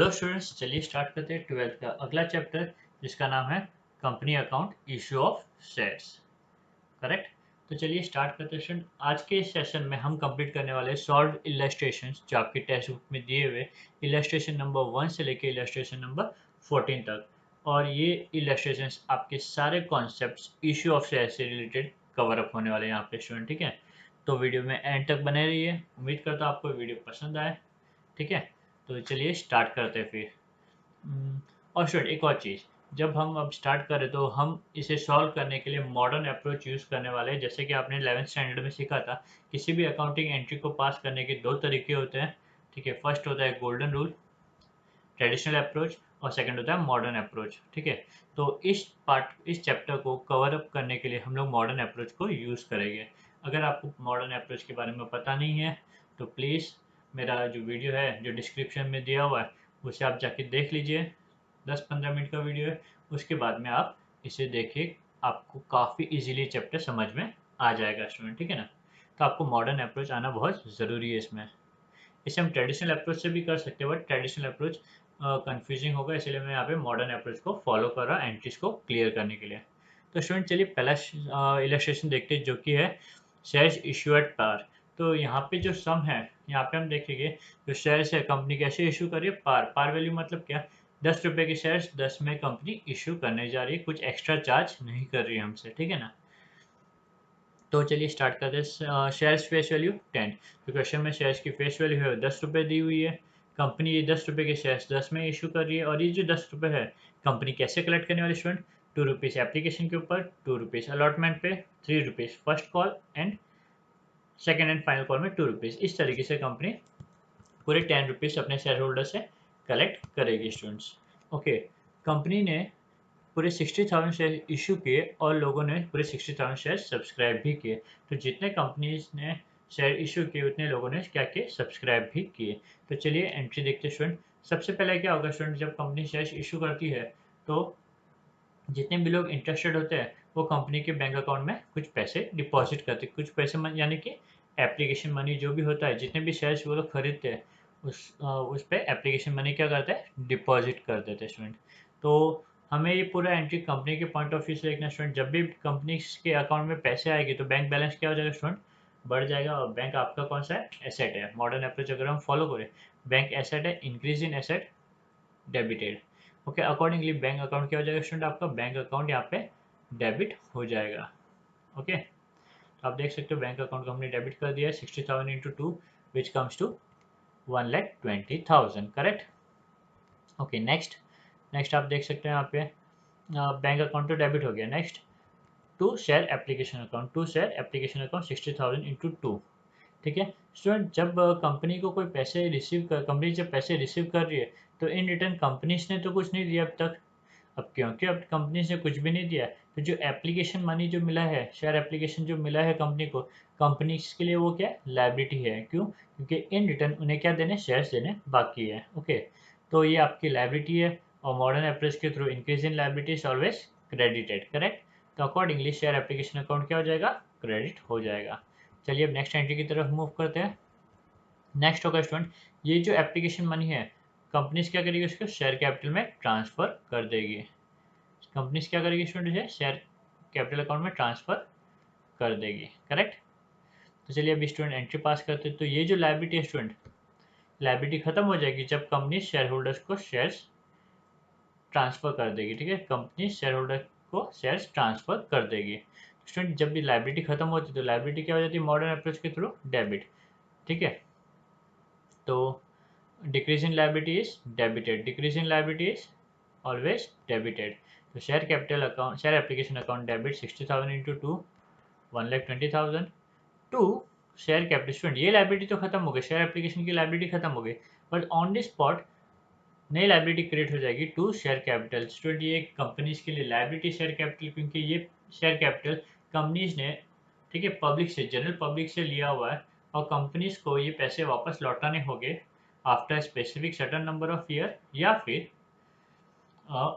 Hello students, चलिए start करते हैं 12th का अगला चैप्टर जिसका नाम है company account issue of shares. Correct. तो चलिए स्टार्ट करते हैं स्टूडेंट। आज के इस सेशन में हम कंप्लीट करने वाले सॉल्व इलस्ट्रेशंस जो आपके टेक्स्ट बुक में दिए हुए इलस्ट्रेशन नंबर 1 से लेके इलस्ट्रेशन नंबर 14 तक। और ये इलस्ट्रेशंस आपके सारे कॉन्सेप्ट्स इशू ऑफ शेयर से रिलेटेड कवर अप होने वाले हैं यहाँ पे स्टूडेंट। ठीक है, तो वीडियो में एंड तक बने रहिए। उम्मीद करता हूँ आपको वीडियो पसंद आए। ठीक है, तो चलिए स्टार्ट करते हैं फिर। और स्टूडेंट एक और चीज़, जब हम अब स्टार्ट करें तो हम इसे सॉल्व करने के लिए मॉडर्न अप्रोच यूज़ करने वाले हैं। जैसे कि आपने 11th स्टैंडर्ड में सीखा था, किसी भी अकाउंटिंग एंट्री को पास करने के दो तरीके होते हैं। ठीक है, फर्स्ट होता है गोल्डन रूल, ट्रेडिशनल अप्रोच, और सेकंड होता है मॉडर्न अप्रोच। ठीक है, तो इस चैप्टर को कवर अप करने के लिए हम लोग मॉडर्न अप्रोच को यूज़ करेंगे। अगर आपको मॉडर्न अप्रोच के बारे में पता नहीं है तो प्लीज़ मेरा जो वीडियो है जो डिस्क्रिप्शन में दिया हुआ है उसे आप जाके देख लीजिए। 10-15 मिनट का वीडियो है, उसके बाद में आप इसे देखिए, आपको काफ़ी इजीली चैप्टर समझ में आ जाएगा स्टूडेंट। ठीक है ना, तो आपको मॉडर्न अप्रोच आना बहुत ज़रूरी है इसमें। इसे हम ट्रेडिशनल अप्रोच से भी कर सकते हैं, बट ट्रेडिशनल अप्रोच कंफ्यूजिंग होगा, इसलिए मैं यहाँ पे मॉडर्न अप्रोच को फॉलो कर रहा हूँ एंट्रीज को क्लियर करने के लिए। तो स्टूडेंट चलिए पहला इलस्ट्रेशन देखते हैं जो कि है शेयर्स इशू एट पार। तो यहाँ पे जो सम है, यहाँ पे हम देखेंगे जो शेयर्स है कंपनी कैसे इशू कर रही है, पार। पार वैल्यू मतलब क्या, 10 रुपये के शेयर्स 10 में कंपनी इशू करने जा रही है, कुछ एक्स्ट्रा चार्ज नहीं कर रही है हमसे। ठीक है ना, तो चलिए स्टार्ट करते हैं। Shares face value 10। तो क्वेश्चन में शेयर्स की फेस वैल्यू है 10 रुपये दी हुई है। कंपनी ये 10 रुपये के शेयर्स 10 में इशू कर रही है, और ये जो 10 रुपये है कंपनी कैसे कलेक्ट करने वाली स्टूडेंट, 2 रुपीज़ एप्लीकेशन के ऊपर, 2 रुपीज़ अलॉटमेंट पे, 3 rupees first call and second and final call में 2 रुपीज़। इस तरीके से कंपनी पूरे 10 रुपीज़ अपने शेयर होल्डर से कलेक्ट करेगी स्टूडेंट्स। ओके, कंपनी ने पूरे 60,000 शेयर इशू किए और लोगों ने पूरे 60,000 शेयर सब्सक्राइब भी किए। तो जितने कंपनीज ने शेयर इशू किए उतने लोगों ने क्या किए, सब्सक्राइब भी किए। तो चलिए एंट्री देखते हैं स्टूडेंट। सबसे पहले क्या होगा स्टूडेंट, जब कंपनी शेयर इशू करती है तो जितने भी लोग इंटरेस्टेड होते हैं वो कंपनी के बैंक अकाउंट में कुछ पैसे डिपॉजिट करते हैं। कुछ पैसे यानी कि एप्लीकेशन मनी जो भी होता है, जितने भी शेयर्स वो लोग खरीदते हैं उस पे एप्लीकेशन मनी क्या करता है, डिपॉजिट कर देते हैं स्टूडेंट। तो हमें ये पूरा एंट्री कंपनी के पॉइंट ऑफ व्यू से देखना स्टूडेंट। जब भी कंपनी के अकाउंट में पैसे आएंगे तो बैंक बैलेंस क्या हो जाएगा स्टूडेंट, बढ़ जाएगा। और बैंक आपका कौन सा है, एसेट है। मॉडर्न अप्रोच अगर हम फॉलो करें, बैंक एसेट है, increase in asset debited. Okay, accordingly bank account क्या हो जाएगा स्टूडेंट, आपका बैंक अकाउंट यहाँ पे डेबिट हो जाएगा। ओके, तो आप देख सकते हो बैंक अकाउंट को हमने डेबिट कर दिया है 60,000 into 2 which comes to 1,20,000। Correct. Okay, next next आप देख सकते हैं यहाँ पे बैंक अकाउंट तो डेबिट हो गया। Next, to share application account, to share application account 60,000 into 2। ठीक है स्टूडेंट, जब कंपनी को कोई पैसे रिसीव कर कंपनी जब पैसे रिसीव कर रही है तो इन रिटर्न कंपनीज ने तो कुछ नहीं दिया अब तक। अब क्योंकि अब कंपनी से कुछ भी नहीं दिया तो जो एप्लीकेशन मनी जो मिला है, शेयर एप्लीकेशन जो मिला है कंपनी को, कंपनी के लिए वो क्या लायबिलिटी है। क्यों, क्योंकि इन रिटर्न उन्हें क्या देने, शेयर्स देने बाकी है। ओके, तो ये आपकी लायबिलिटी है और मॉडर्न अप्रोच के through increase in liability is always credited. Correct. तो अकॉर्डिंगली शेयर एप्लीकेशन अकाउंट क्या हो जाएगा, क्रेडिट हो जाएगा। चलिए अब नेक्स्ट एंट्री की तरफ मूव करते हैं। नेक्स्ट होगा स्टूडेंट, ये जो एप्लीकेशन मनी है कंपनीज क्या करेगी, उसको शेयर कैपिटल में ट्रांसफर कर देगी। कंपनीज क्या करेगी स्टूडेंट, इसे शेयर कैपिटल अकाउंट में ट्रांसफर कर देगी। करेक्ट। तो चलिए अभी स्टूडेंट एंट्री पास करते हैं। तो ये जो लायबिलिटी है स्टूडेंट, लायबिलिटी खत्म हो जाएगी जब कंपनी शेयर होल्डर्स को शेयर्स ट्रांसफर कर देगी। ठीक है, कंपनी शेयर होल्डर को शेयर्स ट्रांसफर कर देगी। स्टूडेंट जब भी लायबिलिटी खत्म होती है तो लायबिलिटी क्या हो जाती है, मॉडर्न अप्रोच के थ्रू डेबिट। ठीक है, तो decrease in liability is debited, decrease in liability is always debited. तो share capital account, share application account debit 60,000 into 2 1,20,000 to share capital. Student ये लायबिलिटी तो खत्म हो गई, शेयर एप्लीकेशन की लायबिलिटी खत्म हो गई, बट ऑन द स्पॉट नई लायबिलिटी क्रिएट हो जाएगी टू शेयर कैपिटल। स्टूडेंट ये कंपनीज के लिए लायबिलिटी शेयर कैपिटल, क्योंकि ये शेयर कैपिटल कंपनीज ने, ठीक है, पब्लिक से, जनरल पब्लिक से लिया हुआ है और कंपनीज को ये पैसे वापस लौटाने होंगे after specific certain number of year या फिर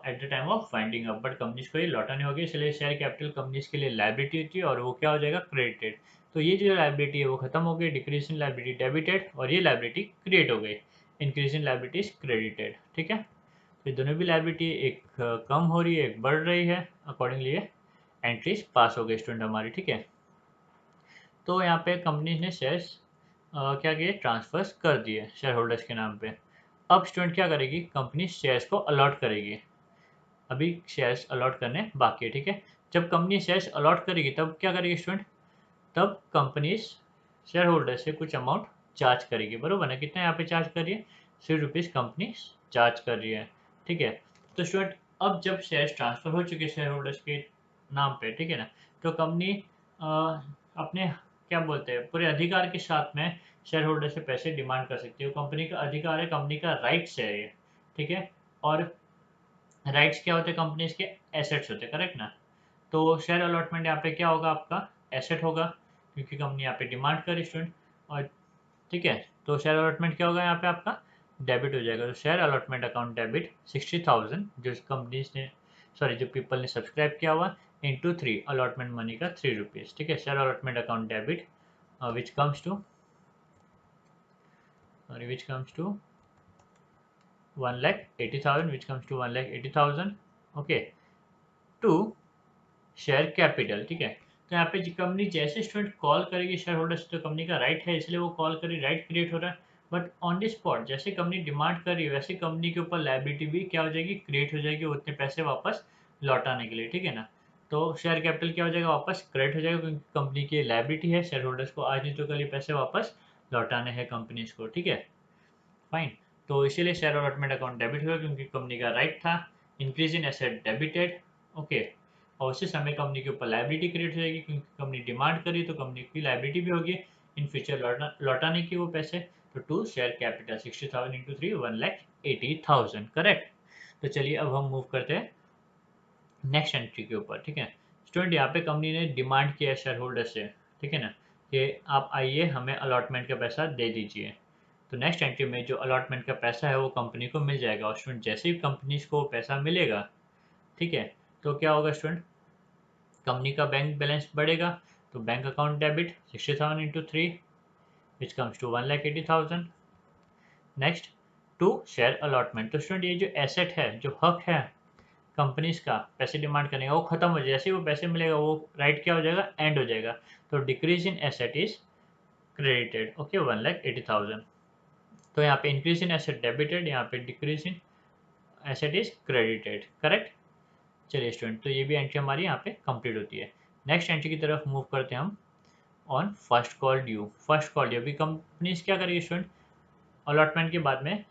at the time of finding up. But companies को ये लौटाने होगी, इसलिए शेयर कैपिटल कंपनीज के लिए लायबिलिटी होती है और वो क्या हो जाएगा, क्रेडिटेड। तो ये जो लायबिलिटी है वो खत्म हो गई, डिक्रीज इन लायबिलिटी डेबिटेड, और ये लायबिलिटी क्रिएट हो गई। Increase in liability is credited. ठीक है, तो दोनों भी लायबिलिटी एक कम हो रही है, एक बढ़ रही है, अकॉर्डिंगली ये एंट्रीज पास हो गए स्टूडेंट हमारी। ठीक है, तो यहाँ पे कंपनी ने शेयर्स क्या किए, ट्रांसफर्स कर दिए शेयर होल्डर्स के नाम पे। अब स्टूडेंट क्या करेगी, कंपनी शेयर्स को अलॉट करेगी। अभी शेयर्स अलॉट करने बाकी है। ठीक है, जब कंपनी शेयर्स अलॉट करेगी तब क्या करेगी स्टूडेंट, तब कंपनी शेयर होल्डर से कुछ अमाउंट चार्ज करेगी, बरोबर ना। कितना यहाँ पे चार्ज कर रही है, ₹3 कंपनी चार्ज कर रही है। ठीक है, तो स्टूडेंट अब जब शेयर्स ट्रांसफर हो चुके शेयर होल्डर्स के नाम पे, ठीक है ना, तो कंपनी अपने क्या बोलते हैं पूरे अधिकार के साथ में शेयर होल्डर से पैसे डिमांड कर सकती है। कंपनी का अधिकार है, कंपनी का राइट्स है ये। ठीक है, और राइट्स क्या होते हैं, कंपनीज के एसेट्स होते हैं, करेक्ट ना। तो शेयर अलॉटमेंट यहाँ पे क्या होगा, आपका एसेट होगा, क्योंकि कंपनी यहाँ पे डिमांड करी स्टूडेंट। और ठीक है, तो शेयर अलॉटमेंट क्या होगा, यहाँ पे आपका डेबिट हो जाएगा। तो शेयर अलॉटमेंट अकाउंट डेबिट 60,000 जो कंपनीज ने, सॉरी जो पीपल ने सब्सक्राइब किया हुआ, इंटू 3 अलॉटमेंट मनी का ₹3। ठीक है, share allotment account debit which comes to 1,80,000 which comes to 1,80,000 okay to share capital. ठीक है, तो यहाँ पे कंपनी जैसे स्टूडेंट कॉल करेगी शेयर होल्डर्स, तो कंपनी का राइट है इसलिए वो कॉल करी, राइट क्रिएट हो रहा है। बट ऑन द स्पॉट जैसे कंपनी डिमांड कर रही है, वैसे कंपनी के ऊपर लायबिलिटी भी क्या हो जाएगी, क्रिएट हो जाएगी उतने पैसे वापस लौटाने के लिए। ठीक है ना, तो शेयर कैपिटल क्या हो जाएगा, वापस क्रिएट हो जाएगा, क्योंकि कंपनी की लायबिलिटी है, शेयर होल्डर्स को आज नहीं तो कल ये पैसे वापस लौटाने हैं कंपनीज को। ठीक है, फाइन। तो इसीलिए शेयर अलॉटमेंट अकाउंट डेबिट हुआ, क्योंकि कंपनी का राइट था। Increase in asset debited, okay. और उसी समय कंपनी के ऊपर लायबिलिटी क्रिएट हो जाएगी, क्योंकि कंपनी डिमांड करी तो कंपनी की लायबिलिटी भी होगी इन फ्यूचर लौटाने की वो पैसे। तो to share capital 60,000 into 3 1,80,000, correct. तो चलिए अब हम मूव करते हैं नेक्स्ट एंट्री के ऊपर। ठीक है, स्टूडेंट यहाँ पे कंपनी ने डिमांड किया शेयर होल्डर से, ठीक है ना, कि आप आइए हमें अलॉटमेंट का पैसा दे दीजिए। तो नेक्स्ट एंट्री में जो अलॉटमेंट का पैसा है वो कंपनी को मिल जाएगा। और स्टूडेंट जैसे ही कंपनी को पैसा मिलेगा, ठीक है, तो क्या होगा स्टूडेंट, कंपनी का बैंक बैलेंस बढ़ेगा। तो bank account debit 60,000 into 3 which comes to 1,80,000। Next to share allotment. तो स्टूडेंट ये जो एसेट है, जो हक है कंपनीज का पैसे डिमांड करने का, वो खत्म हो जाए, जैसे ही वो पैसे मिलेगा वो राइट क्या हो जाएगा, एंड हो जाएगा। तो decrease in asset is credited, okay 1,80,000। तो यहाँ पे इंक्रीज इन एसेट डेबिटेड, यहाँ पे decrease in asset is credited, correct. चलिए स्टूडेंट, तो ये भी एंट्री हमारी यहाँ पे कंप्लीट होती है। नेक्स्ट एंट्री की तरफ मूव करते हैं हम, on first call due. First call due, अभी कंपनीज क्या करेगी स्टूडेंट, अलॉटमेंट के बाद में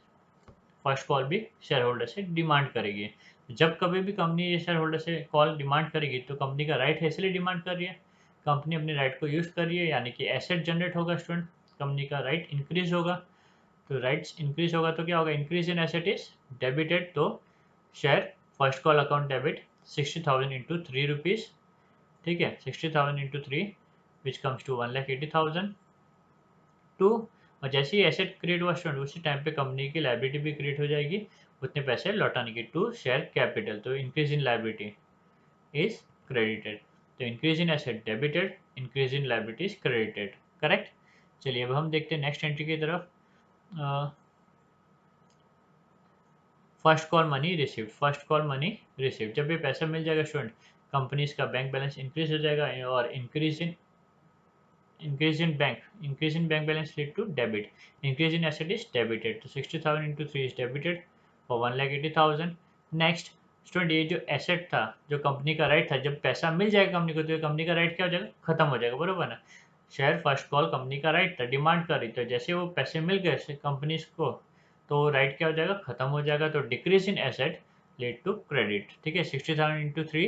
फर्स्ट कॉल भी शेयर होल्डर से डिमांड करेगी। जब कभी भी कंपनी ये शेयर होल्डर से कॉल डिमांड करेगी तो कंपनी का राइट है, इसलिए डिमांड कर रही है। कंपनी अपने राइट को यूज़ कर रही है, यानी कि एसेट जनरेट होगा स्टूडेंट, कंपनी का राइट इंक्रीज होगा। तो राइट्स इंक्रीज होगा तो क्या होगा, increase in asset is debited. तो share first call account debit 60,000 into ₹3। ठीक है, 60,000 into 3 which comes to 1,80,000 to. और जैसे ही एसेट क्रिएट हुआ स्टूडेंट, उसी टाइम पे कंपनी की लायबिलिटी भी क्रिएट हो जाएगी उतने पैसे लौटाने की, टू शेयर कैपिटल। तो increase in liability is credited. तो increase in asset debited, increase in liability is credited, correct. चलिए अब हम देखते हैं नेक्स्ट एंट्री की तरफ। First call money receive, first call money receive, जब भी पैसा मिल जाएगा स्टूडेंट, कंपनीज का बैंक बैलेंस इंक्रीज हो जाएगा। और increase in bank balance lead to debit, increase in asset is debited। तो 60,000 into 3 is debited for 1,80,000। Next student, ये जो एसेट था, जो कंपनी का राइट था, जब पैसा मिल जाएगा कंपनी को तो कंपनी का राइट क्या हो जाएगा, खत्म हो जाएगा, बरोबर ना। शेयर फर्स्ट कॉल कंपनी का राइट था, डिमांड कर रही, तो जैसे वो पैसे मिल गए कंपनीज को तो राइट क्या हो जाएगा, खत्म हो जाएगा। तो decrease in asset lead to credit. ठीक है, 60,000 into 3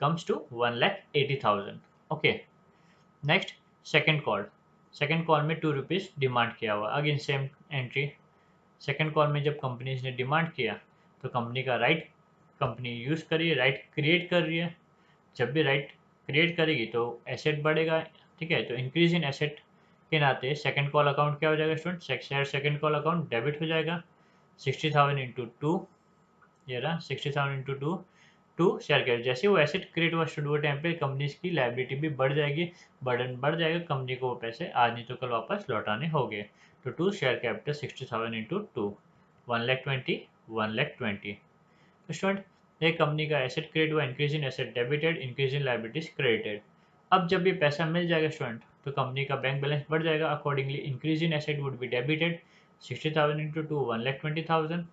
comes to 1,80,000, okay. Next second call में ₹2 डिमांड किया हुआ, again same entry. Second call में जब कंपनीज ने डिमांड किया तो कंपनी का राइट कंपनी यूज़ कर रही है, राइट क्रिएट कर रही है। जब भी राइट क्रिएट करेगी तो एसेट बढ़ेगा। ठीक है, तो इंक्रीज इन एसेट के नाते सेकेंड कॉल अकाउंट क्या हो जाएगा student, share second call account debit हो जाएगा। 60,000 इंटू 2, ये रहा 60,000 इंटू 2 टू शेयर कैपिटल। जैसे वो एसेट क्रिएट हुआ स्टूडेंट, वो टाइम पे कंपनी की लायबिलिटी भी बढ़ जाएगी, बर्डन बढ़ जाएगा, कंपनी को वो पैसे आज नहीं तो कल वापस लौटाने होंगे। तो 2 शेयर कैपिटल 60,000 इंटू 2 1,20,000 1,20,000। तो स्टूडेंट एक कंपनी का एसेट क्रेडिट हुआ, increase in asset debited, increase in liabilities credited. अब जब ये पैसा मिल जाएगा स्टूडेंट तो कंपनी का बैंक बैलेंस बढ़ जाएगा, accordingly increase in asset would be debited 60,000 into 2 1,20,000।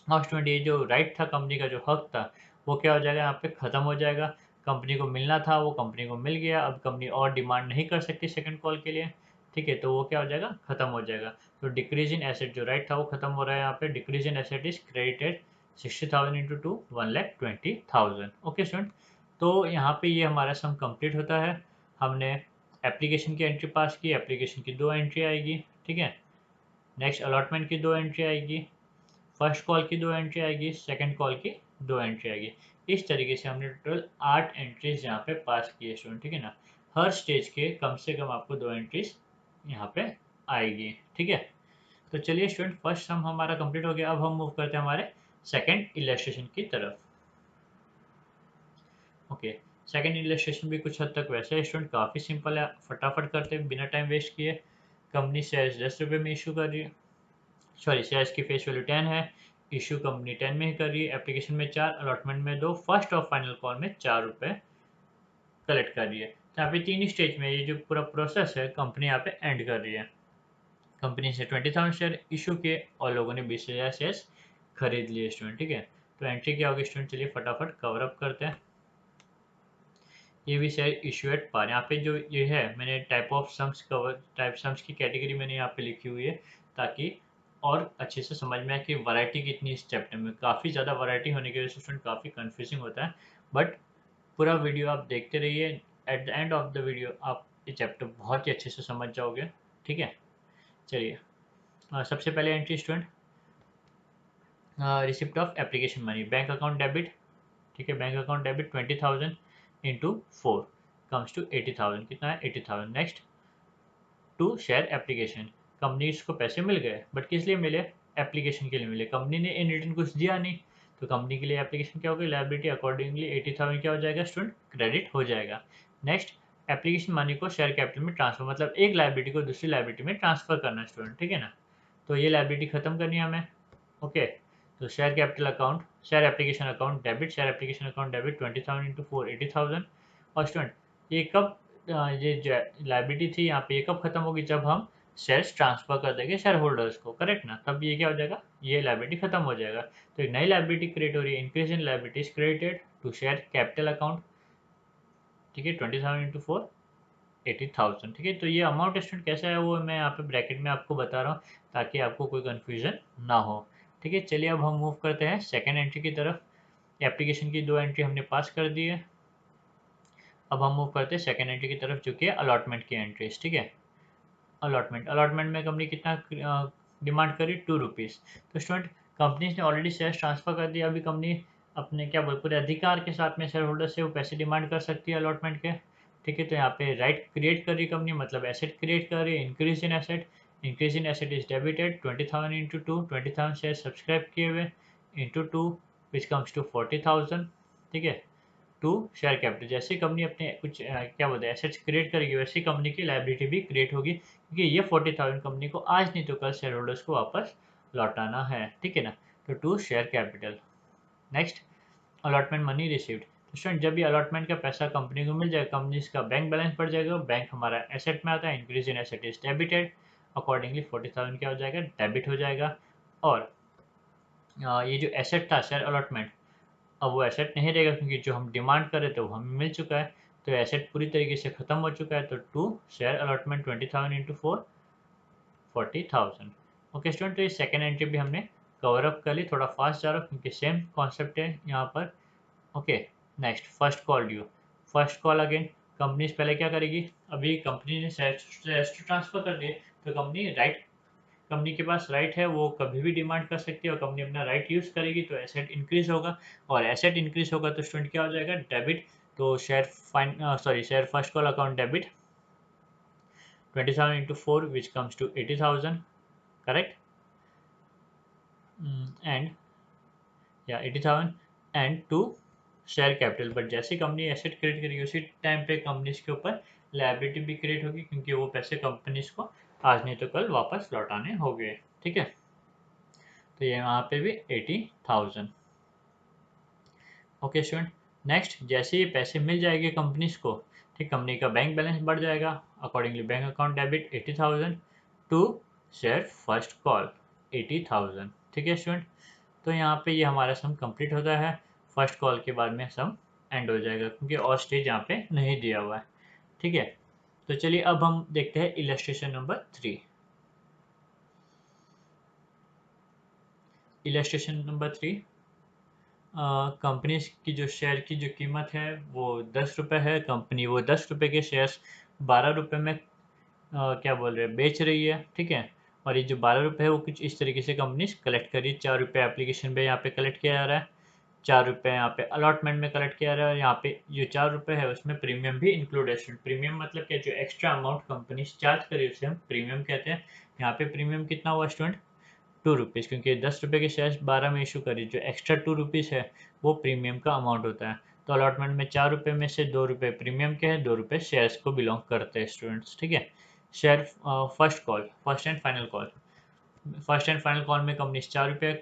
और स्टूडेंट ये जो राइट था कंपनी का, जो हक था, वो क्या हो जाएगा, यहाँ पे खत्म हो जाएगा। कंपनी को मिलना था वो कंपनी को मिल गया, अब कंपनी और डिमांड नहीं कर सकती सेकंड कॉल के लिए, ठीक है, तो वो क्या हो जाएगा, खत्म हो जाएगा। तो डिक्रीज इन एसेट जो राइट था वो खत्म हो रहा है यहाँ पे। Decrease in asset is credited 60,000 into 2 1,20,000। Okay student, तो यहाँ पे ये हमारा सम कंप्लीट होता है। हमने एप्लीकेशन की एंट्री पास की, एप्लीकेशन की 2 एंट्री आएगी, ठीक है। नेक्स्ट अलॉटमेंट की 2 एंट्री आएगी, फर्स्ट कॉल की 2 एंट्री आएगी, सेकंड कॉल की 2 एंट्री आएगी। इस तरीके से हमने टोटल 8 एंट्रीज यहाँ पे पास की है स्टूडेंट, ठीक है ना। हर स्टेज के कम से कम आपको 2 एंट्रीज यहाँ पे आएगी, ठीक है। तो चलिए स्टूडेंट, फर्स्ट सम हमारा कंप्लीट हो गया। अब हम मूव करते हैं हमारे सेकंड इलस्ट्रेशन की तरफ। ओके, सेकंड इलस्ट्रेशन भी कुछ हद तक वैसे है स्टूडेंट, काफ़ी सिंपल है, फटाफट करते हैं बिना टाइम वेस्ट किए। कंपनी शेयर्स 10 रुपये में इशू कर रही है, सॉरी शेयर्स की फेस वैल्यू 10 है, इशू कंपनी 10 में ही कर रही है, एप्लीकेशन में 4, अलॉटमेंट में 2, फर्स्ट और फाइनल कॉल में 4 रुपये कलेक्ट कर रही है। तो यहाँ पे 3 स्टेज में ये जो पूरा प्रोसेस है कंपनी यहाँ पे एंड कर रही है। कंपनी से 20,000 शेयर इशू किए और लोगों ने 20,000 शेयर्स खरीद लिए स्टूडेंट, ठीक है। तो एंट्री क्या होगी स्टूडेंट, चलिए फटाफट कवर अप करते हैं। ये भी शेयर इशू एट पार, यहाँ पे जो ये है मैंने type of sums cover, type sums की कैटेगरी मैंने यहाँ पे लिखी हुई है ताकि और अच्छे से समझ में आए कि वैरायटी कितनी इस चैप्टर में। काफ़ी ज़्यादा वैरायटी होने की वजह से स्टूडेंट काफ़ी कंफ्यूजिंग होता है, बट पूरा वीडियो आप देखते रहिए, at the end of the video आप ये चैप्टर बहुत ही अच्छे से समझ जाओगे, ठीक है। चलिए सबसे पहले entry student, receipt of application money, bank account debit, ठीक है, bank account debit 20,000 into 4 comes to 80,000, कितना है 80,000। Next to share application, company को पैसे मिल गए, बट किस लिए मिले, एप्लीकेशन के लिए मिले, कंपनी ने इन रिटर्न कुछ दिया नहीं, तो कंपनी के लिए एप्लीकेशन क्या होगी, लायबिलिटी, अकॉर्डिंगली 80,000 क्या हो जाएगा स्टूडेंट, क्रेडिट हो जाएगा। नेक्स्ट एप्लीकेशन मनी को शेयर कैपिटल में ट्रांसफर, मतलब एक लायबिलिटी को दूसरी लायबिलिटी में ट्रांसफर करना स्टूडेंट, ठीक है ना। तो ये लायबिलिटी खत्म करनी है हमें, ओके। तो share capital account, share application account debit, share application account debit 20,000 into 4 80,000। और स्टूडेंट ये कब ये लाइबिलिटी थी यहाँ पे, ये कब खत्म होगी, जब हम शेयर्स ट्रांसफर कर देंगे शेयर होल्डर्स को, करेक्ट ना, तब ये क्या हो जाएगा, ये लाइबिलिटी खत्म हो जाएगा। तो एक नई लाइबिलिटी क्रिएट हो रही है, increase in liabilities credited to share capital account, ठीक है, 20,000 इंटू 4 80,000, ठीक है। तो ये अमाउंट स्टूडेंट कैसा है वो मैं यहाँ पे ब्रैकेट में आपको बता रहा हूँ ताकि आपको कोई कन्फ्यूजन ना हो, ठीक है। चलिए अब हम मूव करते हैं सेकेंड एंट्री की तरफ। एप्लीकेशन की 2 एंट्री हमने पास कर दी है। अब हम मूव करते हैं सेकेंड एंट्री की तरफ जो कि है अलॉटमेंट की एंट्रीज, ठीक है। अलॉटमेंट, अलॉटमेंट में कंपनी कितना डिमांड करी, 2 रुपीज़। तो स्टूडेंट कंपनी ने ऑलरेडी शेयर ट्रांसफर कर दिया, अभी कंपनी अपने क्या बोल पूरे अधिकार के साथ में शेयर होल्डर से वो पैसे डिमांड कर सकती है अलॉटमेंट के, ठीक है। तो यहाँ पे राइट क्रिएट कर रही कंपनी, मतलब एसेट क्रिएट कर रही है, increase in asset, increase in asset is debited 20,000 into 2 20,000 share subscribe किए हुए इंटू 2 विच कम्स टू 40,000, ठीक है। टू शेयर कैपिटल, जैसे कंपनी अपने कुछ क्या बोलते हैं एसेट्स क्रिएट करेगी वैसे कंपनी की लायबिलिटी भी क्रिएट होगी, क्योंकि ये 40,000 कंपनी को आज नहीं तो कल शेयर होल्डर्स को वापस लौटाना है, ठीक है ना। तो to share capital. Next allotment money received, तो स्टूडेंट जब ये अलॉटमेंट का पैसा कंपनी को मिल जाएगा, कंपनी का बैंक बैलेंस बढ़ जाएगा, बैंक हमारा एसेट में आता है, increase in asset is debited, accordingly 40,000 क्या हो जाएगा, डेबिट हो जाएगा। और ये जो एसेट था शेयर अलॉटमेंट, अब वो एसेट नहीं रहेगा क्योंकि जो हम डिमांड कर रहे थे वो हमें मिल चुका है, तो एसेट पूरी तरीके से खत्म हो चुका है। तो to share allotment 20,000 into 4 40,000। Okay student, तो ये सेकेंड एंट्री भी हमने कवर अप कर ली, थोड़ा फास्ट जा रहा हूँ क्योंकि सेम कॉन्सेप्ट है यहाँ पर, okay. Next first call due, first call again, company पहले क्या करेगी, अभी कंपनी ने शेयर्स ट्रांसफर कर दिए, तो कंपनी राइट, कंपनी के पास राइट है, वो कभी भी डिमांड कर सकती है और कंपनी अपना राइट यूज़ करेगी तो एसेट इंक्रीज होगा, और एसेट इंक्रीज होगा तो स्टूडेंट क्या हो जाएगा, डेबिट। तो share first call account debit 20,000 into 4 which comes to 80,000, correct, and या 80,000 and to share capital, but जैसे कंपनी एसेट क्रिएट करेगी उसी टाइम पे कंपनीज के ऊपर लायबिलिटी भी क्रिएट होगी क्योंकि वो पैसे कंपनीज को आज नहीं तो कल वापस लौटाने होंगे। ठीक है, तो ये यहाँ पे भी 80,000। ओके स्टूडेंट, नेक्स्ट जैसे ये पैसे मिल जाएंगे कंपनीज को, ठीक, कंपनी का बैंक बैलेंस बढ़ जाएगा। Accordingly bank account debit 80,000 to share first call 80,000। ठीक है स्टूडेंट, तो यहाँ पे ये हमारा सम कंप्लीट होता है। फर्स्ट कॉल के बाद में सम एंड हो जाएगा क्योंकि और स्टेज यहाँ पे नहीं दिया हुआ है। ठीक है, तो चलिए अब हम देखते हैं illustration number 3। Illustration number 3, company की जो शेयर की जो कीमत है वो 10 रुपये है। कंपनी वो 10 रुपये के शेयर्स 12 रुपये में क्या बोल रहे हैं बेच रही है। ठीक है, और ये जो 12 रुपये है वो कुछ इस तरीके से कंपनी कलेक्ट करी। 4 रुपये एप्लीकेशन पे यहाँ पे कलेक्ट किया जा रहा है, 4 रुपये यहाँ पे अलॉटमेंट में कलेक्ट किया जा रहा है। यहाँ पे जो 4 रुपये है उसमें प्रीमियम भी इंक्लूड है। प्रीमियम मतलब क्या, जो एक्स्ट्रा अमाउंट कंपनी चार्ज करी उसे हम प्रीमियम कहते हैं। यहाँ पे प्रीमियम कितना हुआ स्टूडेंट, 2 रुपीज़, क्योंकि 10 रुपये के शेयर्स 12 में इशू करी, जो एक्स्ट्रा 2 रुपीज़ है वो प्रीमियम का अमाउंट होता है। तो अलॉटमेंट में 4 रुपये में से 2 रुपये प्रीमियम के हैं, 2 रुपये शेयर्स को बिलोंग करते हैं स्टूडेंट्स। ठीक है, share first call, first and final call. First and final call में कंपनी 4 रुपये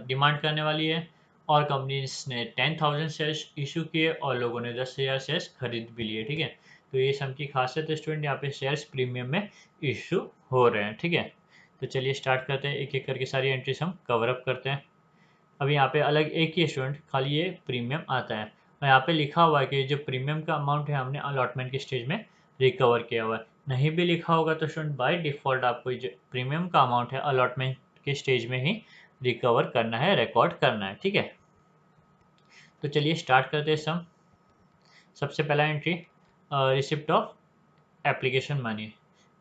डिमांड करने वाली है, और कंपनीज ने 10,000 शेयर्स इशू किए और लोगों ने 10,000 शेयर्स खरीद भी लिए। ठीक है, तो ये सम की खासियत है स्टूडेंट, यहाँ पे शेयर्स प्रीमियम में इशू हो रहे हैं। ठीक है, तो चलिए स्टार्ट करते हैं, एक एक करके सारी एंट्रीज हम कवर अप करते हैं। अब यहाँ पे अलग एक ही स्टूडेंट खाली ये प्रीमियम आता है, और यहाँ पे लिखा हुआ है कि जो प्रीमियम का अमाउंट है हमने अलॉटमेंट के स्टेज में रिकवर किया हुआ है। नहीं भी लिखा होगा तो स्टूडेंट बाय डिफ़ॉल्ट आपको जो प्रीमियम का अमाउंट है अलॉटमेंट के स्टेज में ही रिकवर करना है, रिकॉर्ड करना है। ठीक है, तो चलिए स्टार्ट करते हैं सम। सबसे पहला entry, receipt of application money,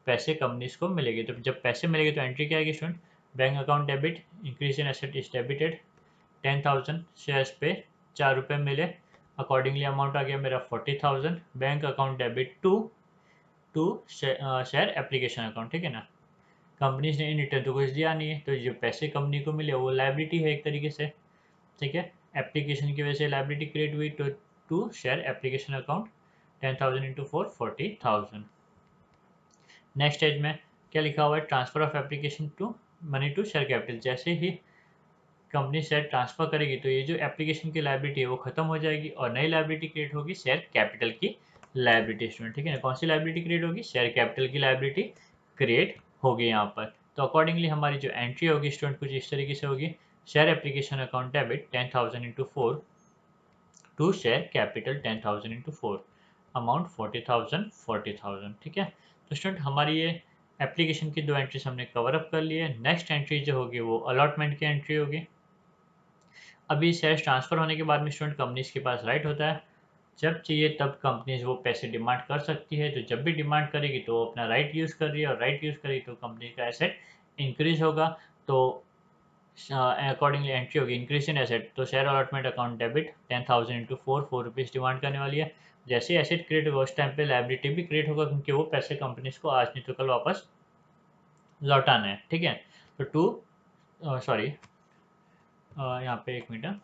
पैसे कंपनीज को मिलेगी। तो जब पैसे मिलेंगे तो एंट्री क्या आएगी student, bank account debit, increase in asset is debited, 10,000 shares पे 4 रुपये मिले। अकॉर्डिंगली अमाउंट आ गया मेरा 40,000। Bank account debit to to share application account. ठीक है ना, कंपनीज ने इन रिटर्न तो कुछ दिया नहीं है, तो जो पैसे कंपनी को मिले वो लाइबिलिटी है एक तरीके से। ठीक है, एप्लीकेशन की वजह से लाइबिलिटी क्रिएट हुई, तो to share application account 10,000 into 4 40,000। Next stage में क्या लिखा हुआ है, transfer of application to money to share capital. जैसे ही कंपनी शेयर ट्रांसफर करेगी तो ये जो एप्लीकेशन की लाइबिलिटी है वो खत्म हो जाएगी और नई लाइबिलिटी क्रिएट होगी, शेयर कैपिटल की लाइबिलिटी स्टूडेंट। ठीक है ना, कौन सी लाइबिलिटी क्रिएट होगी, शेयर कैपिटल की लाइबिलिटी क्रिएट होगी यहाँ पर। तो अकॉर्डिंगली हमारी जो एंट्री होगी स्टूडेंट कुछ इस तरीके से होगी, share application account debit 10,000 into 4 to share capital 10,000 into 4, amount 40,000 40,000। ठीक है, तो स्टूडेंट हमारी ये एप्लीकेशन की दो एंट्रीज हमने कवर अप कर ली है। नेक्स्ट एंट्री जो होगी वो अलॉटमेंट की एंट्री होगी। अभी शेयर ट्रांसफर होने के बाद में स्टूडेंट कंपनीज के पास राइट होता है, जब चाहिए तब कंपनीज वो पैसे डिमांड कर सकती है। तो जब भी डिमांड करेगी तो वो अपना राइट यूज़ कर रही है, और राइट यूज़ करेगी तो कंपनी का एसेट इंक्रीज होगा। तो अकॉर्डिंगली एंट्री होगी इंक्रीज इन एसेट, तो share allotment account debit 10,000 into 4 rupees demand करने वाली है। जैसे एसेट क्रिएट होगा उस टाइम पे लाइबिलिटी भी क्रिएट होगा, क्योंकि वो पैसे कंपनीज को आज नहीं तो कल वापस लौटाना है। ठीक है, तो सॉरी यहाँ पे एक मिनट,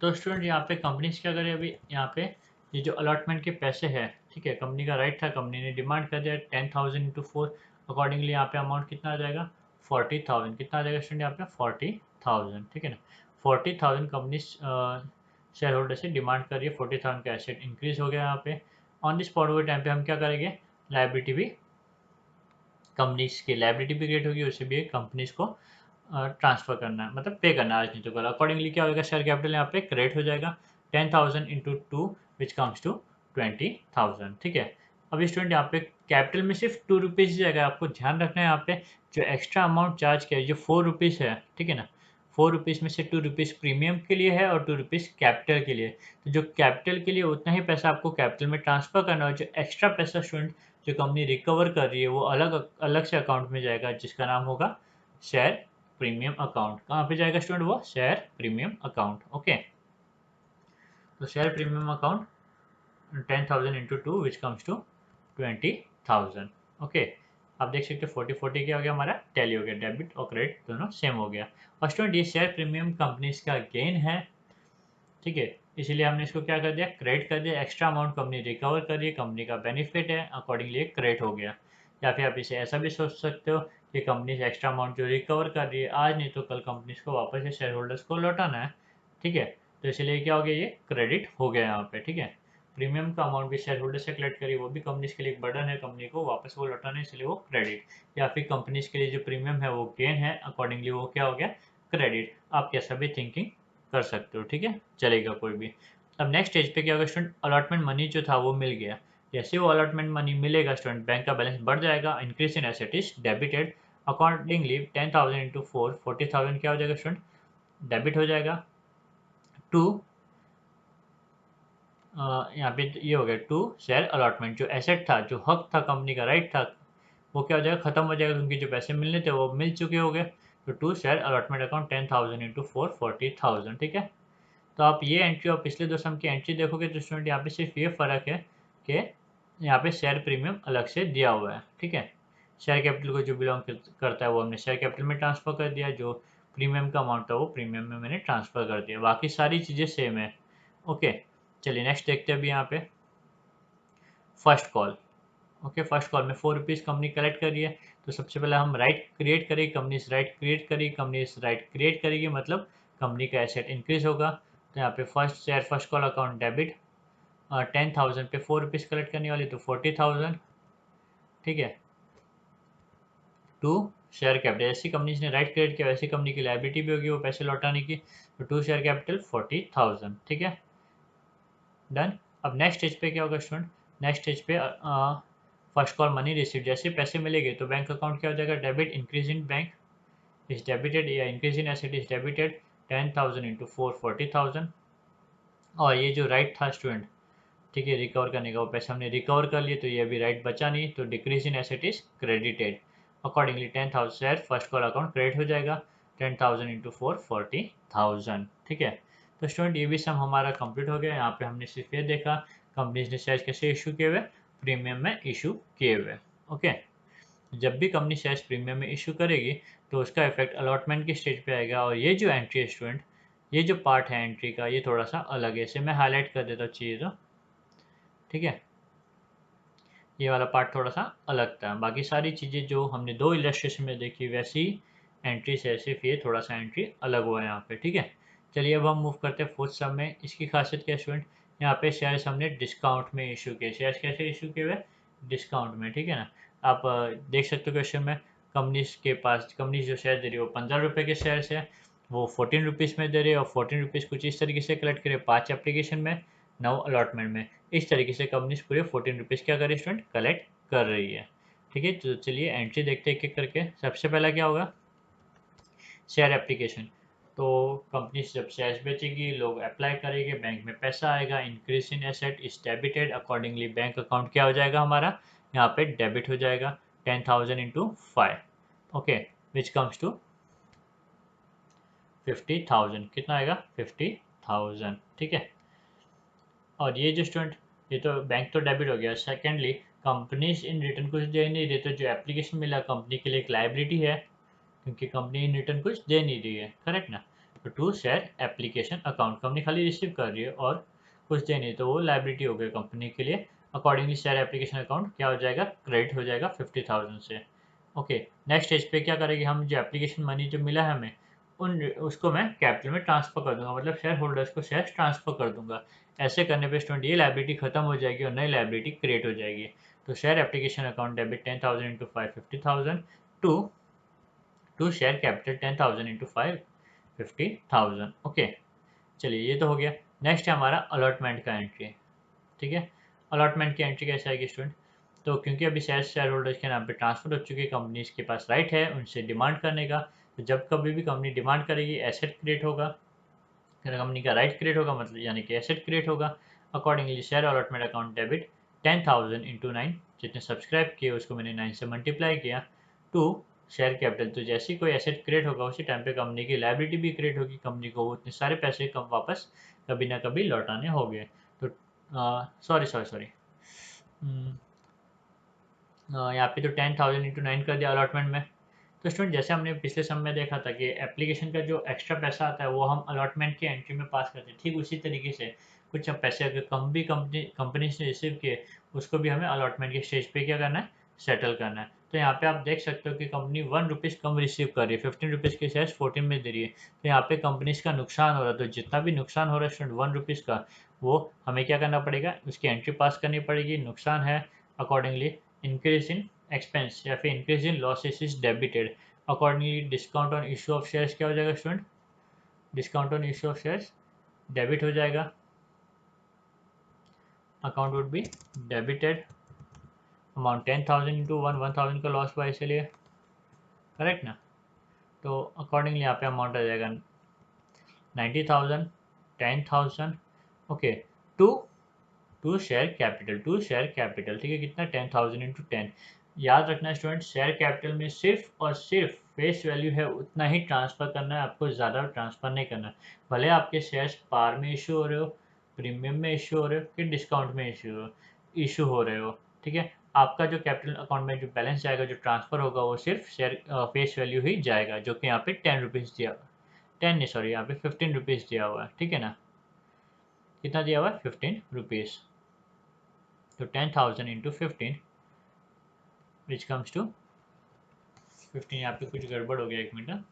तो स्टूडेंट यहाँ पे कंपनीज क्या करें, अभी यहाँ पे ये जो अलॉटमेंट के पैसे हैं, ठीक है, कंपनी का राइट था, कंपनी ने डिमांड कर दिया 10,000 इंटू 4। अकॉर्डिंगली यहाँ पे अमाउंट कितना आ जाएगा, 40,000। कितना आ जाएगा स्टूडेंट यहाँ पे, 40,000। ठीक है ना, 40,000 कंपनी शेयर होल्डर से डिमांड कर रही है, 40,000 का एसेट इंक्रीज हो गया। यहाँ पे ऑन द स्पॉट हुए टाइम पे हम क्या करेंगे, लाइबिलिटी भी, कंपनीज की लाइबिलिटी भी क्रिएट होगी, उसे भी कंपनीज को ट्रांसफर करना है, मतलब पे करना है आज नहीं तो कल। अकॉर्डिंगली क्या होगा, शेयर कैपिटल यहाँ पे क्रेडिट हो जाएगा 10,000 इंटू 2 विच कम्स टू 20,000। ठीक है, अभी स्टूडेंट यहाँ पे कैपिटल में सिर्फ 2 रुपीज़ जाएगा। आपको ध्यान रखना है यहाँ पे जो एक्स्ट्रा अमाउंट चार्ज किया है जो 4 रुपीज़ है, ठीक है ना, 4 रुपीज़ में से 2 रुपीज़ प्रीमियम के लिए है और 2 रुपीज़ कैपिटल के लिए। तो जो कैपिटल के लिए उतना ही पैसा आपको कैपिटल में ट्रांसफर करना है, जो एक्स्ट्रा पैसा स्टूडेंट जो कंपनी रिकवर कर रही है वो अलग अलग से अकाउंट में जाएगा, जिसका नाम होगा शेयर प्रीमियम अकाउंट। कहाँ पे जाएगा स्टूडेंट, वो शेयर प्रीमियम अकाउंट। ओके, तो share premium account 10,000 into 2 which comes to 20,000। Okay, आप देख सकते हो 40 क्या हो गया, हमारा टैली हो गया, डेबिट और क्रेडिट दोनों सेम हो गया। और स्टूडेंट ये शेयर प्रीमियम कंपनीज का गेन है। ठीक है, इसीलिए हमने इसको क्या कर दिया, क्रेडिट कर दिया। एक्स्ट्रा अमाउंट कंपनी रिकवर कर रही है, कंपनी का बेनिफिट है, अकॉर्डिंगली क्रेडिट हो गया। या फिर आप इसे ऐसा भी सोच सकते हो कि कंपनी से एक्स्ट्रा अमाउंट जो रिकवर कर रही है आज नहीं तो कल कंपनी को वापस से शेयर होल्डर्स को लौटाना है, ठीक है। तो इसलिए क्या हो गया, ये क्रेडिट हो गया यहाँ पे, ठीक है। प्रीमियम का अमाउंट भी शेयर होल्डर से कलेक्ट करिए, वो भी कंपनी के लिए एक बर्डन है, कंपनी को वापस वो लौटाना है, इसलिए वो क्रेडिट। या फिर कंपनीज के लिए जो प्रीमियम है वो गेन है, अकॉर्डिंगली वो क्या हो गया, क्रेडिट। आप कैसा भी थिंकिंग कर सकते हो, ठीक है, चलेगा कोई भी। अब नेक्स्ट स्टेज पे क्या होगा स्टूडेंट, अलॉटमेंट मनी जो था वो मिल गया। जैसे वो अलॉटमेंट मनी मिलेगा स्टूडेंट, बैंक का बैलेंस बढ़ जाएगा, increase in asset is debited, accordingly 10,000 into 4 40,000 क्या हो जाएगा स्टूडेंट, डेबिट हो जाएगा। टू यहाँ पे ये हो गया टू शेयर अलॉटमेंट, जो एसेट था, जो हक था, कंपनी का राइट था, वो क्या हो जाएगा, खत्म हो जाएगा, क्योंकि जो पैसे मिलने थे वो मिल चुके हो गए। तो to share allotment account 10,000 into 4 40,000, ठीक है। तो आप ये एंट्री और पिछले दो सम की एंट्री देखोगे तो स्टूडेंट यहाँ पे सिर्फ ये फ़र्क है कि यहाँ पे शेयर प्रीमियम अलग से दिया हुआ है, ठीक है। शेयर कैपिटल को जो बिलोंग करता है वो हमने शेयर कैपिटल में ट्रांसफ़र कर दिया, जो प्रीमियम का अमाउंट था वो प्रीमियम में मैंने ट्रांसफ़र कर दिया, बाकी सारी चीज़ें सेम है। ओके, चलिए नेक्स्ट देखते हैं अभी यहाँ पे first call. Okay, first call में 4 रुपीज़ कंपनी कलेक्ट करी है। तो सबसे पहले हम राइट क्रिएट करेंगे, कंपनी इस राइट क्रिएट करेगी, कंपनी इस राइट क्रिएट करेगी, मतलब कंपनी का एसेट इंक्रीज होगा। तो यहाँ पे first share first call account debit, 10,000 पे 4 रुपीज़ कलेक्ट करने वाली तो 40,000, ठीक है। टू शेयर कैपिटल, ऐसी कंपनी ने राइट क्रिएट किया वैसी कंपनी की लाइबिलिटी भी होगी वो पैसे लौटाने की, तो टू शेयर कैपिटल 40,000, ठीक है, डन। अब नेक्स्ट स्टेज पे क्या होगा स्टूडेंट, नेक्स्ट स्टेज पे फर्स्ट कॉल मनी रिसीव, जैसे पैसे मिलेंगे तो बैंक अकाउंट क्या हो जाएगा, debit, increase in bank is debited, या increase in asset is debited, 10,000 into 4 40,000। और ये जो राइट था स्टूडेंट, ठीक है, रिकवर करने का, वो पैसे हमने रिकवर कर लिए तो ये अभी राइट बचा नहीं, तो decrease in asset is credited, accordingly 10,000 share first call account credit हो जाएगा, 10,000 इंटू 4 40,000, ठीक है। तो स्टूडेंट ये भी सम हमारा कंप्लीट हो गया। यहाँ पे हमने सिर्फ ये देखा कंपनीज ने शेयर कैसे इशू किए हुए, प्रीमियम में इशू किए हुए। ओके, जब भी कंपनी शेयर्स प्रीमियम में इशू करेगी तो उसका इफेक्ट अलॉटमेंट की स्टेज पे आएगा। और ये जो एंट्री है स्टूडेंट, ये जो पार्ट है एंट्री का, ये थोड़ा सा अलग है, इसे मैं हाईलाइट कर देता हूँ चाहिए तो, ठीक है। ये वाला पार्ट थोड़ा सा अलग था, बाकी सारी चीज़ें जो हमने दो इलस्ट्रेशन में देखी वैसी एंट्री से, सिर्फ ये थोड़ा सा एंट्री अलग हुआ है यहाँ पे, ठीक है। चलिए अब हम मूव करते हैं फोर्थ सम में। इसकी खासियत क्या स्टूडेंट, यहाँ पे शेयर्स हमने डिस्काउंट में इशू किए। शेयर्स कैसे इशू किए हुए, डिस्काउंट में, ठीक है ना। आप देख सकते हो क्वेश्चन में, कंपनीज के पास, कंपनी जो शेयर दे रही है वो 15 रुपये के शेयर्स है, वो 14 रुपीज़ में दे रही है, और 14 रुपीज़ कुछ इस तरीके से कलेक्ट करे 5 एप्लीकेशन में, 9 अलॉटमेंट में। इस तरीके से कंपनीज पूरे 14 रुपीज़ क्या कर रही है स्टूडेंट, कलेक्ट कर रही है, ठीक है। तो चलिए एंट्री देखते हैं एक एक करके। सबसे पहला क्या होगा, शेयर एप्लीकेशन। तो कंपनी जब शेयर्स बेचेगी, लोग अप्लाई करेंगे, बैंक में पैसा आएगा, increase in asset is debited, accordingly bank account क्या हो जाएगा हमारा, यहाँ पे डेबिट हो जाएगा, 10,000 into 5, okay, which comes to 50,000, कितना आएगा 50,000, ठीक है। और ये जो स्टूडेंट, ये तो बैंक तो डेबिट हो गया। सेकेंडली, कंपनीज इन रिटर्न कुछ दे नहीं रही, तो जो एप्लीकेशन मिला कंपनी के लिए एक लाइबिलिटी है, क्योंकि कंपनी इन रिटर्न कुछ दे नहीं रही है, करेक्ट ना। तो to share application account, company खाली रिसीव कर रही है और कुछ दे नहीं, तो वो लाइबिलिटी हो गई कंपनी के लिए, अकॉर्डिंगली शेयर एप्लीकेशन अकाउंट क्या हो जाएगा, क्रेडिट हो जाएगा 50,000 से। ओके, नेक्स्ट स्टेज पे क्या करेगी हम, जो एप्लीकेशन मनी जो मिला है हमें, उन उसको मैं कैपिटल में ट्रांसफर कर दूंगा, मतलब शेयर होल्डर्स को शेयर ट्रांसफर कर दूंगा। ऐसे करने पे स्टूडेंट ये लाइबिलिटी खत्म हो जाएगी और नई लाइबिलिटी क्रिएट हो जाएगी। तो share application account debit 10,000 into 5 50,000 to share capital 10,000 into 5 50,000, okay. चलिए ये तो हो गया। नेक्स्ट है हमारा अलॉटमेंट का एंट्री, ठीक है। अलॉटमेंट की एंट्री कैसे आएगी स्टूडेंट, तो क्योंकि अभी शेयर होल्डर्स के नाम पे ट्रांसफर हो चुकी है, कंपनीज के पास राइट है उनसे डिमांड करने का। तो जब कभी भी कंपनी डिमांड करेगी, एसेट क्रिएट होगा, कंपनी का राइट क्रिएट होगा, मतलब यानी कि एसेट क्रिएट होगा। Accordingly share allotment account debit 10,000 into 9, जितने सब्सक्राइब किए उसको मैंने 9 से मल्टीप्लाई किया, टू शेयर कैपिटल। तो जैसे ही कोई एसेट क्रिएट होगा उसी टाइम पे कंपनी की लाइबिलिटी भी क्रिएट होगी, कंपनी को वो इतने सारे पैसे कब वापस कभी ना कभी लौटाने होंगे। तो सॉरी सॉरी सॉरी, यहाँ पे तो 10,000 इंटू 9 कर दिया अलॉटमेंट में, तो स्टूडेंट जैसे हमने पिछले समय में देखा था कि एप्लीकेशन का जो एक्स्ट्रा पैसा आता है वो हम अलॉटमेंट की एंट्री में पास करते हैं, ठीक उसी तरीके से कुछ अब पैसे अगर कम भी कंपनी से रिसीव किए उसको भी हमें अलॉटमेंट के स्टेज पे क्या करना है, सेटल करना है। तो यहाँ पे आप देख सकते हो कि कंपनी 1 रुपीज़ कम रिसीव कर रही है, 15 रुपीज़ के शेयर 14 में दे रही है। तो यहाँ पे कंपनीज का नुकसान हो रहा है, तो जितना भी नुकसान हो रहा है स्टूडेंट 1 रुपीज़ का, वो हमें क्या करना पड़ेगा, उसकी एंट्री पास करनी पड़ेगी। नुकसान है, अकॉर्डिंगली इंक्रीज इन एक्सपेंस या फिर increase in losses is debited. Accordingly discount on issue of shares क्या हो जाएगा student, discount on issue of shares debit हो जाएगा, account would be debited, amount 10,000 into 1,000 का लॉस हुआ इसलिए, करेक्ट ना। तो अकॉर्डिंगली यहाँ पे अमाउंट आ जाएगा 90,000, 10,000, okay, to to share capital, ठीक है, कितना 10,000 इंटू 10। याद रखना स्टूडेंट, शेयर कैपिटल में सिर्फ और सिर्फ फेस वैल्यू है उतना ही ट्रांसफर करना है, आपको ज़्यादा ट्रांसफर नहीं करना है। भले आपके शेयर्स पार में इशू हो रहे हो, प्रीमियम में इशू हो रहे हो, कि डिस्काउंट में इशू हो रहे हो, ठीक है, आपका जो कैपिटल अकाउंट में जो बैलेंस जाएगा, जो ट्रांसफर होगा, वो सिर्फ शेयर फेस वैल्यू ही जाएगा, जो कि यहाँ पे 10 रुपीज़ दिया हुआ, 10 नहीं सॉरी, यहाँ पे 15 रुपीज़ दिया हुआ है, ठीक है ना। कितना दिया हुआ है, 15 रुपीज़। तो 10,000 इंटू 15 विच कम्स टू 15, यहाँ पे कुछ गड़बड़ हो गया, एक मिनट।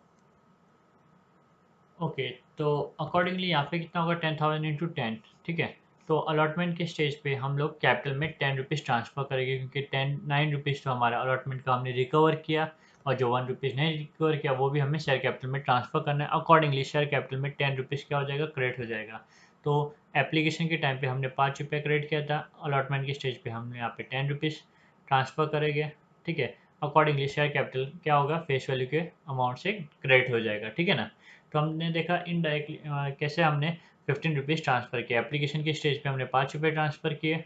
ओके, तो अकॉर्डिंगली यहाँ पे कितना होगा, 10,000 इंटू 10, ठीक है। तो अलॉटमेंट के स्टेज पे हम लोग कैपिटल में 10 रुपीज़ ट्रांसफर करेंगे, क्योंकि 9 रुपीज़ तो हमारा अलॉटमेंट का हमने रिकवर किया, और जो 1 रुपीज़ नहीं रिकवर किया वो भी हमें शेयर कैपिटल में ट्रांसफर करना है। अकॉर्डिंगली शेयर कैपिटल में 10 रुपीज़ क्या हो जाएगा, क्रेडिट हो जाएगा। तो एप्लीकेशन के टाइम पे हमने 5 रुपये क्रेडिट किया था, अलॉटमेंट के स्टेज पे हमने यहाँ पे 10 रुपीज़ ट्रांसफर करेंगे, ठीक है। अकॉर्डिंगली शेयर कैपिटल क्या होगा, फेस वैल्यू के अमाउंट से क्रेडिट हो जाएगा, ठीक है ना। तो हमने देखा इनडायरेक्टली कैसे हमने 15 रुपीज़ ट्रांसफ़र किया, एप्लीकेशन की स्टेज पे हमने 5 रुपये ट्रांसफ़र किए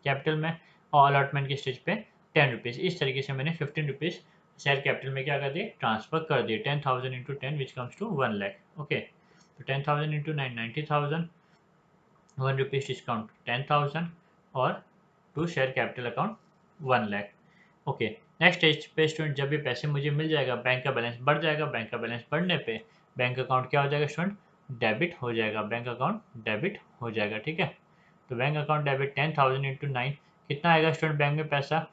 कैपिटल में, और अलॉटमेंट की स्टेज पे 10 रुपीज़। इस तरीके से मैंने 15 रुपीज़ शेयर कैपिटल में क्या कर दिए, ट्रांसफ़र कर दिए। 10,000 into 10 which comes to 1 lakh, okay. तो 10,000 इंटू 9 90,000, 1 रुपीज़ डिस्काउंट 10,000, और to share capital account 1 lakh, okay. Next stage पे स्टूडेंट जब ये पैसे मुझे मिल जाएगा, बैंक का बैलेंस बढ़ जाएगा, बैंक का बैलेंस बढ़ने पे बैंक अकाउंट क्या हो जाएगा स्टूडेंट, डेबिट हो जाएगा, बैंक अकाउंट डेबिट हो जाएगा, ठीक है। तो बैंक अकाउंट डेबिट 10,000 इंटू 9 कितना आएगा स्टूडेंट, बैंक में पैसा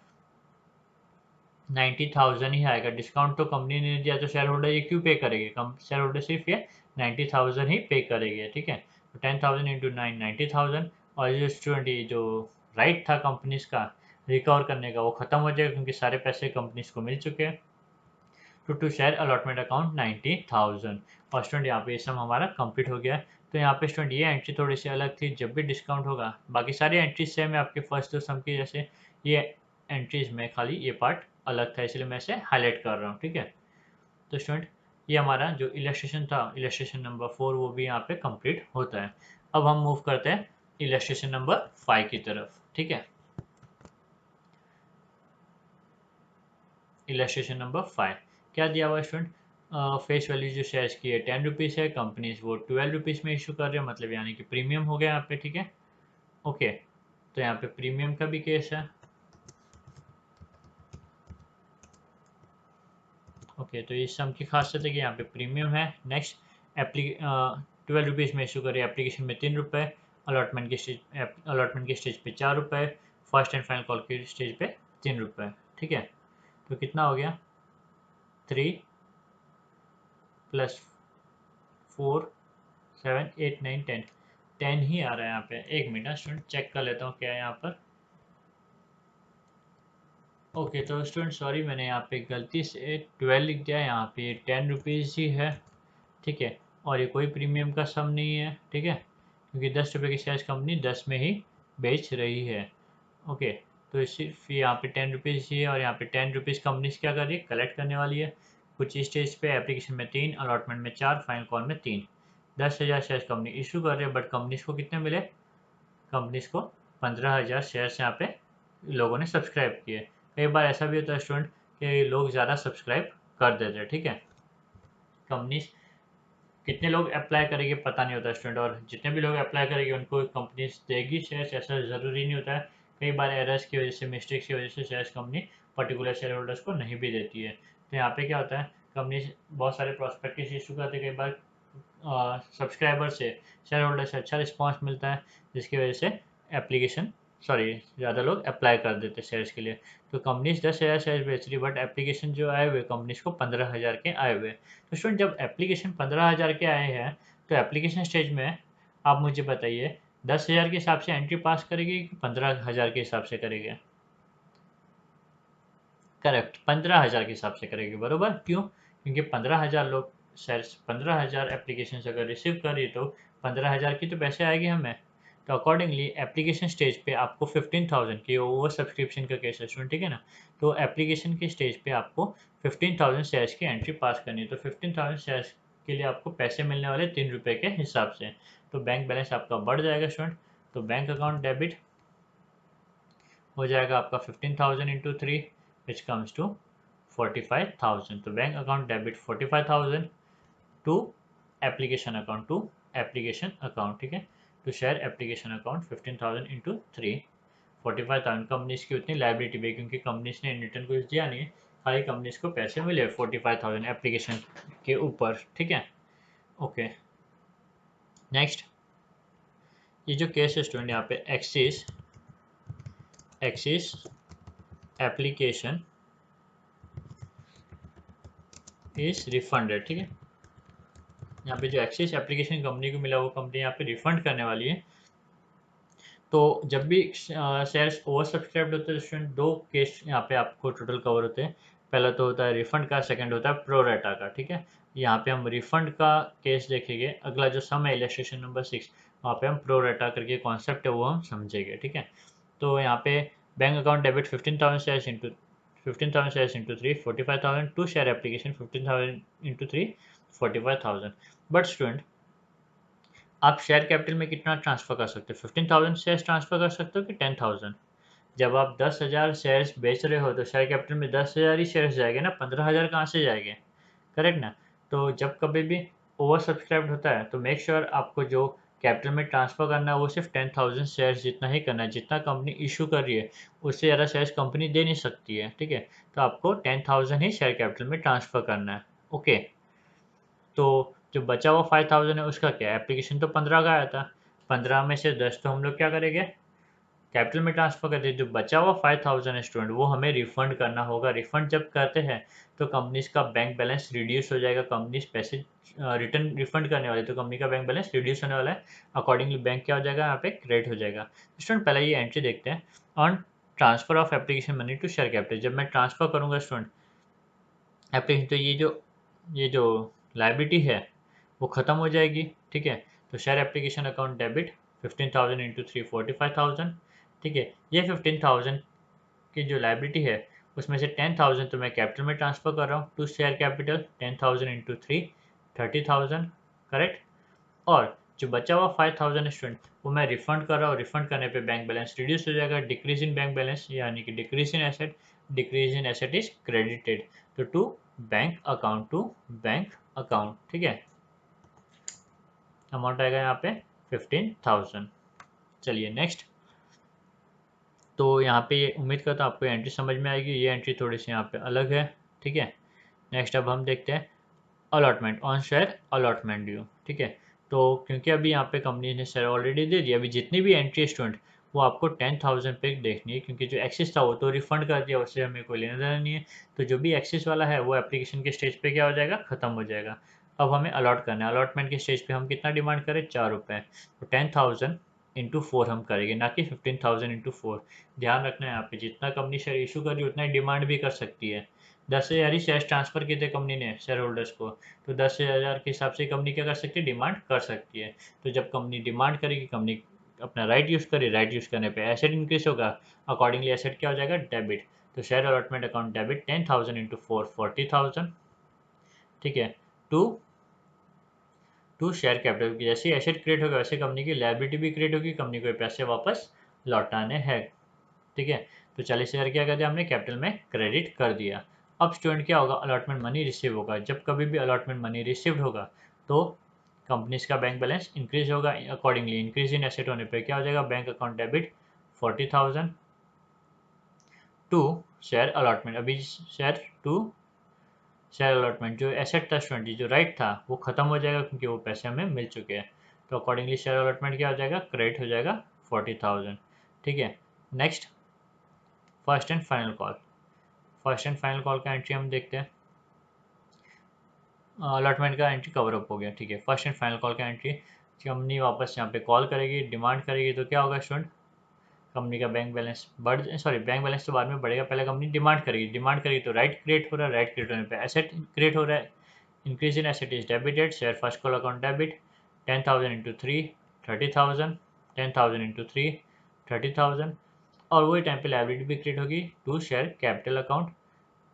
90,000 ही आएगा। डिस्काउंट तो कंपनी ने दिया, तो शेयर होल्डर ये क्यों पे करेंगे, कम शेयर होल्डर सिर्फ ये 90,000 ही पे करेंगे, ठीक है। तो 10,000 इंटू 9 90,000, और जो स्टूडेंट ये जो राइट था कंपनीज का रिकवर करने का, वो खत्म हो जाएगा, क्योंकि सारे पैसे कंपनीज को मिल चुके हैं। टू शेयर अलॉटमेंट अकाउंट 90,000, और स्टूडेंट यहाँ पे सम हमारा कंप्लीट हो गया है। तो यहाँ पे स्टूडेंट ये एंट्री थोड़ी सी अलग थी, जब भी डिस्काउंट होगा, बाकी सारी एंट्रीज सेम है आपके फर्स्ट दो सम की जैसे, ये एंट्रीज में खाली ये पार्ट अलग था, इसलिए मैं इसे हाईलाइट कर रहा हूँ, ठीक है। तो स्टूडेंट ये हमारा जो इलस्ट्रेशन था, इलस्ट्रेशन नंबर 4, वो भी यहाँ पे कंप्लीट होता है। अब हम मूव करते हैं इलस्ट्रेशन नंबर 5 की तरफ, ठीक है। इलस्ट्रेशन नंबर 5 क्या दिया हुआ स्टूडेंट, फेस वैल्यू जो शेयर्स की है 10 रुपीज़ है, कंपनीज वो 12 रुपीज़ में इशू कर रहे हैं, मतलब यानी कि प्रीमियम हो गया यहाँ पे, ठीक है, ओके। तो यहाँ पे प्रीमियम का भी केस है, ओके। तो इस सम की खासियत है कि यहाँ पे प्रीमियम है। नेक्स्ट 12 रुपीज़ में इशू करिए, एप्लीकेशन में 3 रुपये, अलॉटमेंट के स्टेज पे 4 रुपये, फर्स्ट एंड फाइनल कॉल के स्टेज पे 3 रुपये, ठीक है। तो कितना हो गया, 3 + 4 7 8 9 10, 10 ही आ रहा है यहाँ पे। एक मिनट स्टूडेंट चेक कर लेता हूँ क्या है यहाँ पर, ओके। तो स्टूडेंट सॉरी, मैंने यहाँ पे गलती से 12 लिख दिया है, यहाँ पे ये 10 रुपीज़ ही है, ठीक है। और ये कोई प्रीमियम का सम नहीं है, ठीक है, क्योंकि 10 रुपये की शेयर कंपनी 10 में ही बेच रही है, ओके। तो सिर्फ यहाँ पे 10 रुपीज़ ही है, और यहाँ पे 10 रुपीज़ कंपनी क्या कर रही है, कलेक्ट करने वाली है। कुछ स्टेज पे एप्लीकेशन में 3, अलॉटमेंट में 4, फाइनल कॉल में 3, 10,000 शेयर कंपनी इशू कर रही है, बट कंपनीज को कितने मिले, कंपनीज को 15,000 शेयर्स यहाँ पे लोगों ने सब्सक्राइब किए। कई बार ऐसा भी होता है स्टूडेंट कि लोग ज़्यादा सब्सक्राइब कर देते हैं, ठीक है। कंपनीज कितने लोग अप्लाई करेंगे पता नहीं होता स्टूडेंट, और जितने भी लोग अप्लाई करेंगे उनको कंपनी देगी शेयर्स, ऐसा ज़रूरी नहीं होता है। कई बार एरर्स की वजह से, मिस्टेक्स की वजह से shares company particular share holders को नहीं भी देती है। तो यहाँ पे क्या होता है, कंपनी बहुत सारे प्रॉस्पेक्टस इशू करते, कई बार सब्सक्राइबर से, शेयर होल्डर से अच्छा रिस्पांस मिलता है, जिसकी वजह से एप्लीकेशन ज़्यादा लोग अप्लाई कर देते शेयर्स के लिए। तो कंपनीज 10,000 शेयर बेच रही, बट एप्लीकेशन जो आए हुए कंपनीज को 15,000 के आए हुए। तो स्टूडेंट जब एप्लीकेशन 15,000 के आए हैं, तो एप्लीकेशन स्टेज में आप मुझे बताइए 10,000 के हिसाब से एंट्री पास करेगी कि 15,000 के हिसाब से करेगी? करेक्ट, 15,000 के हिसाब से करेगी, बरोबर। क्यों? क्योंकि 15,000 लोग शेयर्स, 15,000 एप्लीकेशन अगर रिसीव करी तो 15,000 की तो पैसे आएगी हमें। तो अकॉर्डिंगली एप्लीकेशन स्टेज पे आपको 15,000 की, ओवर सब्सक्रिप्शन का केस है स्टूडेंट, ठीक है ना। तो एप्लीकेशन के स्टेज पे आपको 15,000 शेयर्स की एंट्री पास करनी है। तो 15,000 शेयर्स के लिए आपको पैसे मिलने वाले 3 रुपये के हिसाब से। तो बैंक बैलेंस आपका बढ़ जाएगा स्टूडेंट। तो बैंक अकाउंट डेबिट हो जाएगा आपका 15,000 इंटू 3 विच कम्स टू 45,000। तो bank account debit 45,000 to application account, ठीक है। तो share application account 15,000 into 3 45,000। Companies की उतनी लाइबिलिटी भी, क्योंकि कंपनीज ने इन रिटर्न कुछ दिया नहीं है, खाली कंपनीज को पैसे मिले 45,000 एप्लीकेशन के ऊपर, ठीक है। ओके, नेक्स्ट ये जो केस है स्टूडेंट, यहाँ पे एक्सिस एप्लीकेशन इज रिफंडेड, ठीक है। यहाँ पे जो एक्सिस एप्लीकेशन कंपनी को मिला, वो कंपनी यहाँ पे रिफंड करने वाली है। तो जब भी शेयर्स ओवर सब्सक्राइब्ड होते हैं स्टूडेंट, दो केस यहाँ पे आपको टोटल कवर होते हैं। पहला तो होता है रिफंड का, सेकंड होता है प्रो रेटा का, ठीक है। यहाँ पे हम रिफंड का केस देखेंगे। अगला जो सम है इलस्ट्रेशन नंबर 6, वहाँ पे हम प्रो रेटा करके कॉन्सेप्ट है वो हम समझेंगे, ठीक है। तो यहाँ पे bank account debit 15,000 shares into 15,000 shares into 3 45,000 to share application 15,000 into 3 45,000। But student आप शेयर कैपिटल में कितना ट्रांसफर कर सकते हो? 15,000 शेयर्स ट्रांसफर कर सकते हो कि 10,000? जब आप 10,000 शेयर्स बेच रहे हो तो शेयर कैपिटल में 10,000 ही शेयर्स जाएंगे ना, 15,000 कहाँ से जाएंगे? करेक्ट ना। तो जब कभी भी ओवर सब्सक्राइब्ड होता है तो मेक श्योर आपको जो कैपिटल में ट्रांसफर करना है वो सिर्फ 10,000 शेयर्स जितना ही करना है। जितना कंपनी इशू कर रही है उससे ज़्यादा शेयर्स कंपनी दे नहीं सकती है, ठीक है। तो आपको 10,000 ही शेयर कैपिटल में ट्रांसफर करना है। ओके, तो जो बचा हुआ 5,000 है उसका क्या है? एप्लीकेशन तो 15 का आया था, 15 में से 10 तो हम लोग क्या करेंगे? कैपिटल में ट्रांसफर कर दें। जो बचा हुआ 5,000 है स्टूडेंट, वो हमें रिफंड करना होगा। रिफंड जब करते हैं तो कंपनीज का बैंक बैलेंस रिड्यूस हो जाएगा। कंपनीज पैसे रिटर्न रिफंड करने वाले, तो कंपनी का बैंक बैलेंस रिड्यूस होने वाला है। अकॉर्डिंगली बैंक क्या हो जाएगा? यहाँ पे क्रेडिट हो जाएगा। स्टूडेंट पहले ये एंट्री देखते हैं। On transfer of application money to share capital, जब मैं ट्रांसफर करूँगा स्टूडेंट एप्लीकेशन, तो ये जो लाइबिलिटी है वो ख़त्म हो जाएगी, ठीक है। तो share application account debit 15,000 into 3 45,000, ठीक है। ये 15,000 की जो लाइबिलिटी है उसमें से 10,000 तो मैं कैपिटल में ट्रांसफर कर रहा हूँ to share capital, 10,000 into 3 30,000, correct. और जो बचा हुआ 5,000 स्टूडेंट, वो मैं रिफंड कर रहा हूँ। रिफंड करने पे बैंक बैलेंस रिड्यूस हो जाएगा, डिक्रीज इन बैंक बैलेंस, यानी कि decrease in asset is credited तो टू बैंक अकाउंट, ठीक है। अमाउंट आएगा यहाँ पे 15,000। चलिए नेक्स्ट। तो यहाँ पे ये उम्मीद करता हूँ आपको एंट्री समझ में आएगी। ये एंट्री थोड़ी सी यहाँ पे अलग है, ठीक है। नेक्स्ट अब हम देखते हैं allotment on share allotment due, ठीक है। तो क्योंकि अभी यहाँ पे कंपनी ने शेयर ऑलरेडी दे दिया, अभी जितनी भी एंट्री स्टूडेंट वो आपको 10,000 पे देखनी है, क्योंकि जो एक्सिस था वो तो रिफंड कर दिया, उससे हमें कोई लेना देना नहीं है। तो जो भी एक्सिस वाला है वो एप्लीकेशन के स्टेज पे क्या हो जाएगा? ख़त्म हो जाएगा। अब हमें अलॉट करना है। अलॉटमेंट के स्टेज पे हम कितना डिमांड करें? 4 रुपये। तो 10,000 इंटू 4 हम करेंगे, ना कि 15,000 इंटू 4। ध्यान रखना है यहाँ पे, जितना कंपनी शेयर इशू कर रही है उतना ही डिमांड भी कर सकती है। 10,000 ही शेयर ट्रांसफर किए थे कंपनी ने शेयर होल्डर्स को, तो 10,000 के हिसाब से कंपनी क्या कर सकती है? डिमांड कर सकती है। तो जब कंपनी डिमांड करेगी, कंपनी अपना राइट यूज़ करे, राइट यूज़ करने पे एसेट इंक्रीज होगा, अकॉर्डिंगली एसेट क्या हो जाएगा? डेबिट। तो share allotment account debit 10,000 into 4 40,000, ठीक है। टू टू शेयर कैपिटल, जैसे एसेट क्रिएट होगा वैसे कंपनी की लायबिलिटी भी क्रिएट होगी, कंपनी को पैसे वापस लौटाने हैं, ठीक है। तो 40,000 क्या कर दिया हमने? कैपिटल में क्रेडिट कर दिया। अब स्टूडेंट क्या होगा? अलॉटमेंट मनी रिसीव होगा। जब कभी भी अलॉटमेंट मनी रिसीव्ड होगा तो कंपनीज का बैंक बैलेंस इंक्रीज होगा। अकॉर्डिंगली इंक्रीज इन एसेट होने पे क्या हो जाएगा? Bank account debit 40,000 to share allotment. अभी शेयर टू शेयर अलॉटमेंट जो एसेट था स्टूडेंट, जो राइट था वो खत्म हो जाएगा क्योंकि वो पैसे हमें मिल चुके हैं। तो अकॉर्डिंगली शेयर अलॉटमेंट क्या हो जाएगा, क्रेडिट हो जाएगा 40,000। ठीक है, next first and final call. First and final call का एंट्री हम देखते हैं। अलॉटमेंट का एंट्री कवर अप हो गया। ठीक है, फर्स्ट एंड फाइनल कॉल का एंट्री, कंपनी वापस यहाँ पे कॉल करेगी, डिमांड करेगी, तो क्या होगा स्टूडेंट, कंपनी का बैंक बैलेंस बैंक बैलेंस तो बाद में बढ़ेगा, पहले कंपनी डिमांड करेगी तो राइट क्रिएट हो रहा है, राइट क्रिएट होने पे एसेट क्रिएट हो रहा है, increase in asset is debited, share first call account debit, 10,000 into 3 30,000, 10,000 into 3 30,000, और वही टाइम पे लाइबिलिटी भी क्रिएट होगी to share capital account,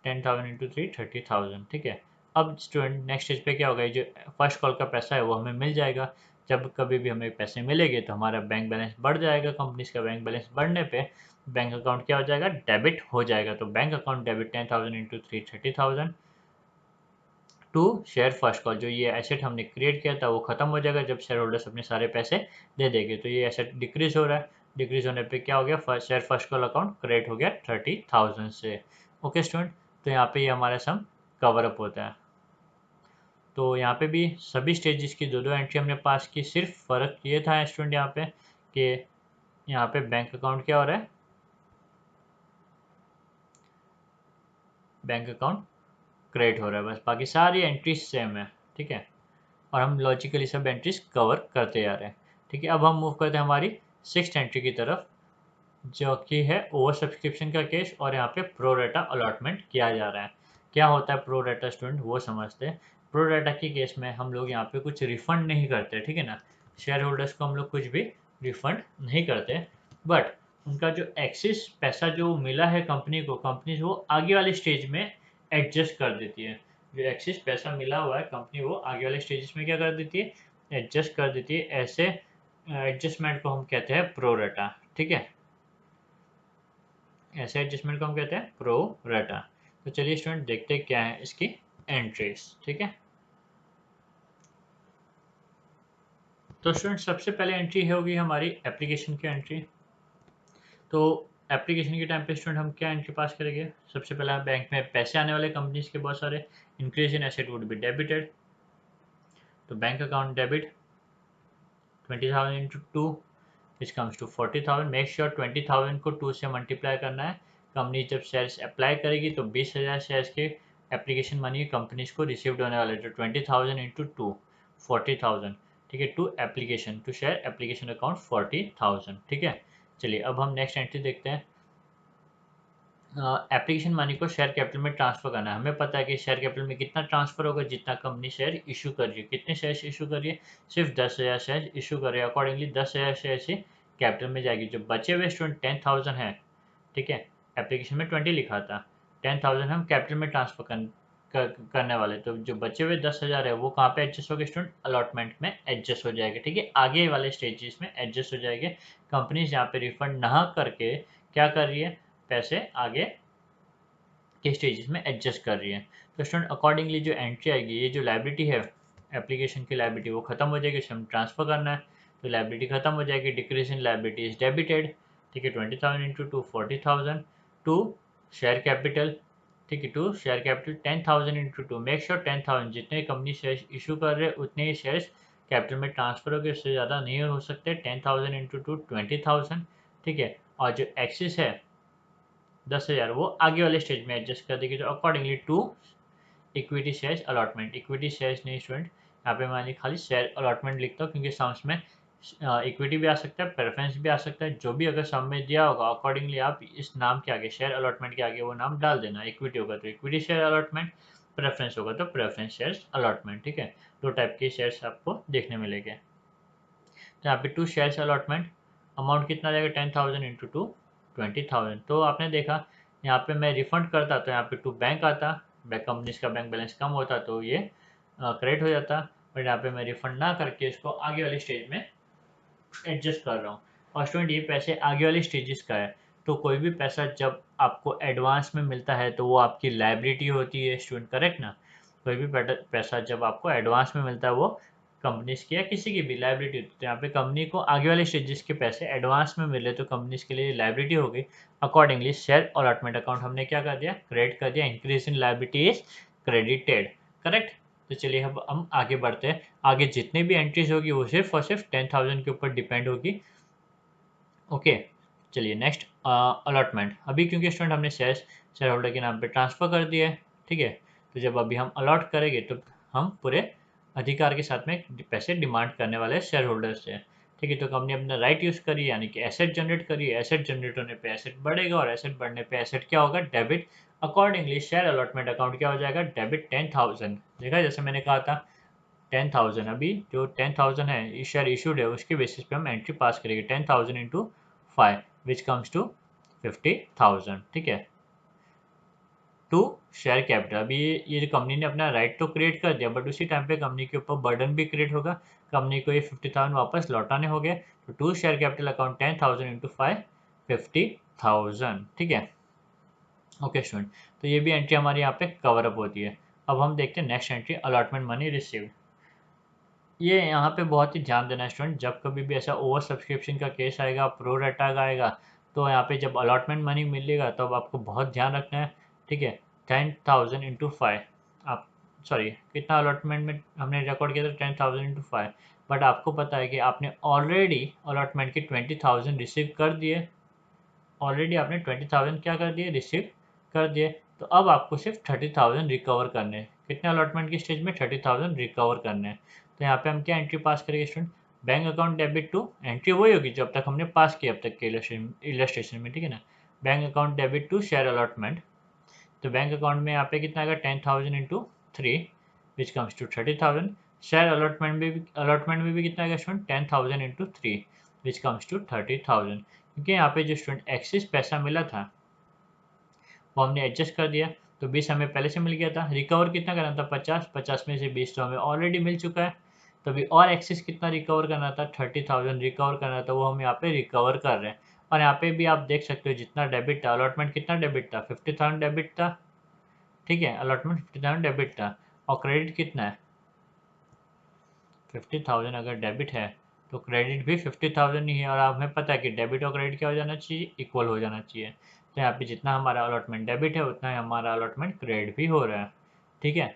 10,000 into 3 30,000। ठीक है, अब स्टूडेंट नेक्स्ट स्टेज पे क्या होगा, जो फर्स्ट कॉल का पैसा है वो हमें मिल जाएगा। जब कभी भी हमें पैसे मिलेंगे तो हमारा बैंक बैलेंस बढ़ जाएगा, कंपनीज का बैंक बैलेंस बढ़ने पे बैंक अकाउंट क्या हो जाएगा, डेबिट हो जाएगा। तो bank account debit 10,000 into 3 30,000 to share first call, जो ये एसेट हमने क्रिएट किया था वो खत्म हो जाएगा जब शेयर होल्डर्स अपने सारे पैसे दे देंगे। तो ये एसेट डिक्रीज हो रहा है, डिक्रीज होने पे क्या हो गया, share first call account create हो गया 30,000 से। ओके स्टूडेंट, तो यहाँ पे ये हमारा सम कवर अप होता है। तो यहाँ पे भी सभी स्टेजेस की दो एंट्री हमने पास की, सिर्फ फ़र्क ये था स्टूडेंट यहाँ पे कि यहाँ पे बैंक अकाउंट क्या हो रहा है, बैंक अकाउंट क्रिएट हो रहा है, बस बाकी सारी एंट्रीज सेम है। ठीक है, और हम लॉजिकली सब एंट्रीज कवर करते जा रहे हैं। ठीक है, अब हम मूव करते हैं हमारी सिक्स्थ एंट्री की तरफ, जो कि है ओवर सब्सक्रिप्शन का केस, और यहाँ पे प्रो रेटा अलॉटमेंट किया जा रहा है। क्या होता है प्रो रेटा स्टूडेंट, वो समझते हैं। प्रो रेटा के केस में हम लोग यहाँ पे कुछ रिफंड नहीं करते, ठीक है ना, शेयर होल्डर्स को हम लोग कुछ भी रिफंड नहीं करते, बट उनका जो एक्सेस पैसा जो मिला है कंपनी को, कंपनी वो आगे वाले स्टेज में एडजस्ट कर देती है। जो एक्सेस पैसा मिला हुआ है कंपनी वो आगे वाले स्टेजेस में क्या कर देती है, एडजस्ट कर देती है। ऐसे एडजस्टमेंट को हम कहते हैं प्रो रेटा। ठीक है, ऐसे एडजस्टमेंट को हम कहते हैं प्रो रेटा। तो चलिए स्टूडेंट देखते हैं क्या है इसकी एंट्रीज। ठीक है, तो स्टूडेंट सबसे पहले एंट्री होगी हमारी एप्लीकेशन की एंट्री। तो एप्लीकेशन के टाइम पे स्टूडेंट हम क्या एंट्री पास करेंगे, सबसे पहले हम बैंक में पैसे आने वाले कंपनीज के बहुत सारे, increase in asset would be debited, तो bank account debit 20,000 into 2 which comes to 40,000। Make sure 20,000 को 2 से मल्टीप्लाई करना है। कंपनी जब शेयर्स अप्लाई करेगी तो 20,000 शेयर्स के एप्लीकेशन मनी कंपनीज को रिसीव्ड होने वाले, जो 20,000 इंटू 2 40,000। ठीक है, to application to share application account 40,000। ठीक है, चलिए अब हम नेक्स्ट एंट्री देखते हैं। एप्लीकेशन मनी को शेयर कैपिटल में ट्रांसफर करना है। हमें पता है कि शेयर कैपिटल में कितना ट्रांसफर होगा, जितना कंपनी शेयर इशू कर रही है। कितने शेयर इशू कर रही है, सिर्फ 10,000 शेयर इशू कर रही है। अकॉर्डिंगली 10,000 शेयर से कैपिटल में जाएगी। जो बचे हुए स्टूडेंट 10,000 है, ठीक है, एप्लीकेशन में 20 लिखा था, 10,000 हम कैपिटल में ट्रांसफर करने वाले। तो जो बचे हुए 10,000 है वो कहाँ पे एडजस्ट हो गए स्टूडेंट, अलॉटमेंट में एडजस्ट हो जाएगा। ठीक है, आगे वाले स्टेजेस में एडजस्ट हो जाएंगे। कंपनीज यहाँ पे रिफंड ना करके क्या कर रही है, पैसे आगे के स्टेजेस में एडजस्ट कर रही है। तो स्टूडेंट अकॉर्डिंगली जो एंट्री आएगी, ये जो लाइबिलिटी है एप्लीकेशन की लाइबिलिटी वो खत्म हो जाएगी, उसे हम ट्रांसफर करना है। तो लाइबिलिटी खत्म हो जाएगी, decrease in liability is debited. ठीक है, 20,000 इंटू 2 40,000 टू शेयर कैपिटल। ठीक है, to share capital 10,000 into 2, make sure 10,000 जितने कंपनी शेयर इशू कर रहे हैं उतने ही शेयर्स कैपिटल में ट्रांसफर हो गए, उससे ज़्यादा नहीं हो सकते। 10,000 इंटू 2 20,000। ठीक है, और जो एक्सिस है 10,000 वो आगे वाले स्टेज में एडजस्ट कर देगी। तो accordingly to equity shares allotment, equity shares नहीं स्टूडेंट, यहाँ पे मैं खाली शेयर अलॉटमेंट लिखता हूँ क्योंकि सम्स में इक्विटी भी आ सकता है, प्रेफरेंस भी आ सकता है। जो भी अगर सम में दिया होगा अकॉर्डिंगली आप इस नाम के आगे, शेयर अलॉटमेंट के आगे वो नाम डाल देना। इक्विटी होगा तो इक्विटी शेयर अलॉटमेंट, प्रेफरेंस होगा तो प्रेफरेंस शेयर्स अलॉटमेंट। ठीक है, दो टाइप के शेयर्स आपको देखने मिलेंगे। तो यहाँ पे टू शेयर्स अलॉटमेंट, अमाउंट कितना जाएगा 10,000 इंटू 2 20,000। तो आपने देखा यहाँ पे मैं रिफंड करता तो यहाँ पे टू बैंक आता, बैंक कंपनीज का बैंक बैलेंस कम होता तो ये क्रेडिट हो जाता, बट यहाँ पे मैं रिफंड ना करके इसको आगे वाली स्टेज में एडजस्ट कर रहा हूँ। और स्टूडेंट ये पैसे आगे वाली स्टेजेस का है, तो कोई भी पैसा जब आपको एडवांस में मिलता है तो वो आपकी लाइबिलिटी होती है स्टूडेंट, करेक्ट ना। कोई भी पैसा जब आपको एडवांस में मिलता है वो कंपनीज की या किसी की भी लाइबिलिटी होती है। तो यहाँ पे कंपनी को आगे वाले स्टेजेस के पैसे एडवांस में मिले तो कंपनीज के लिए लाइबिलिटी होगी। अकॉर्डिंगली शेयर अलॉटमेंट अकाउंट हमने क्या कर दिया, क्रेडिट कर दिया। Increase in liability is credited. Correct. तो चलिए अब हम आगे बढ़ते हैं। आगे जितने भी एंट्रीज होगी वो सिर्फ और सिर्फ 10,000 के ऊपर डिपेंड होगी। ओके, चलिए नेक्स्ट अलॉटमेंट। अभी क्योंकि स्टूडेंट हमने शेयर होल्डर के नाम पे ट्रांसफ़र कर दिया है, ठीक है। तो जब अभी हम अलॉट करेंगे तो हम पूरे अधिकार के साथ में पैसे डिमांड करने वाले शेयर होल्डर से, ठीक है। तो कंपनी अपना राइट यूज़ करी, यानी कि एसेट जनरेट करी। एसेट जनरेट होने पे एसेट बढ़ेगा, और एसेट बढ़ने पे एसेट क्या होगा, debit. Accordingly share allotment account क्या हो जाएगा, डेबिट 10,000। देखा, जैसे मैंने कहा था 10,000। अभी जो 10,000 है शेयर इशूड है, उसके बेसिस पे हम एंट्री पास करेंगे। 10,000 इंटू 5 विच कम्स टू 50,000, ठीक है, टू शेयर कैपिटल। अभी ये जो कंपनी ने अपना राइट तो क्रिएट कर दिया, बट उसी टाइम पे कंपनी के ऊपर बर्डन भी क्रिएट होगा। कंपनी को ये 50,000 वापस लौटाने होंगे। तो to share capital account 10,000 into 5 50,000, ठीक है। ओके स्टूडेंट, तो ये भी एंट्री हमारी यहाँ पे कवर अप होती है। अब हम देखते हैं next entry, allotment money received. ये यहाँ पे बहुत ही ध्यान देना है स्टूडेंट, जब कभी भी ऐसा ओवर सब्सक्रिप्शन का केस आएगा, प्रो रेटा का आएगा, तो यहाँ पे जब अलॉटमेंट मनी मिलेगा तब आपको बहुत ध्यान रखना है, ठीक है। 10,000 इंटू 5, आप सॉरी कितना अलॉटमेंट में हमने रिकॉर्ड किया था, 10,000 इंटू 5, बट आपको पता है कि आपने ऑलरेडी अलॉटमेंट के 20,000 रिसीव कर दिए। ऑलरेडी आपने 20,000 क्या कर दिए, रिसीव कर दिए। तो अब आपको सिर्फ 30,000 रिकवर करने हैं। कितने अलॉटमेंट की स्टेज में, 30,000 रिकवर करने हैं। तो यहाँ पे हम क्या एंट्री पास करेंगे student, bank account debit to, entry वही होगी जो अब तक हमने पास की अब तक के इलस्ट्रेशन में, ठीक है ना। Bank account debit to share allotment. तो बैंक अकाउंट में यहाँ पे कितना आएगा, 10,000 into 3 which comes to 30,000। Share allotment में भी कितना आएगा student, 10,000 into 3 which comes to 30,000। क्योंकि यहाँ पे जो स्टूडेंट एक्सिस पैसा मिला था वो हमने एडजस्ट कर दिया। तो 20 हमें पहले से मिल गया था। रिकवर कितना करना था, 50। 50 में से 20 तो हमें ऑलरेडी मिल चुका है। तो अभी और एक्सिस कितना रिकवर करना था, 30,000 रिकवर करना था, वो हम यहाँ पे रिकवर कर रहे हैं। और यहाँ पे भी आप देख सकते हो जितना डेबिट था, अलॉटमेंट कितना डेबिट था, 50,000 डेबिट था, ठीक है। अलॉटमेंट 50,000 डेबिट था, और क्रेडिट कितना है, 50,000 अगर डेबिट है तो क्रेडिट भी 50,000 ही है। और हमें पता है कि डेबिट और क्रेडिट क्या हो जाना चाहिए, इक्वल हो जाना चाहिए। तो यहाँ पे जितना हमारा अलॉटमेंट डेबिट है उतना ही हमारा अलॉटमेंट क्रेडिट भी हो रहा है, ठीक है।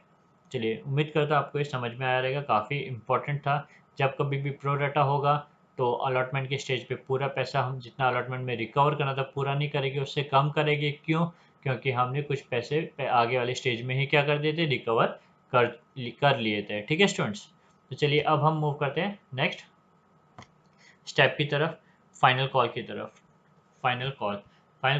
चलिए, उम्मीद करता हूँ आपको ये समझ में आया रहेगा, काफ़ी इंपॉर्टेंट था। जब कभी भी प्रो डाटा होगा तो अलॉटमेंट के स्टेज पे पूरा पैसा हम जितना अलॉटमेंट में रिकवर करना था पूरा नहीं करेंगे, उससे कम करेंगे। क्यों, क्योंकि हमने कुछ पैसे आगे वाले स्टेज में ही क्या कर दिए थे, रिकवर कर लिए थे, ठीक है स्टूडेंट्स। तो चलिए अब हम मूव करते हैं नेक्स्ट स्टेप की तरफ, फाइनल कॉल की तरफ। फाइनल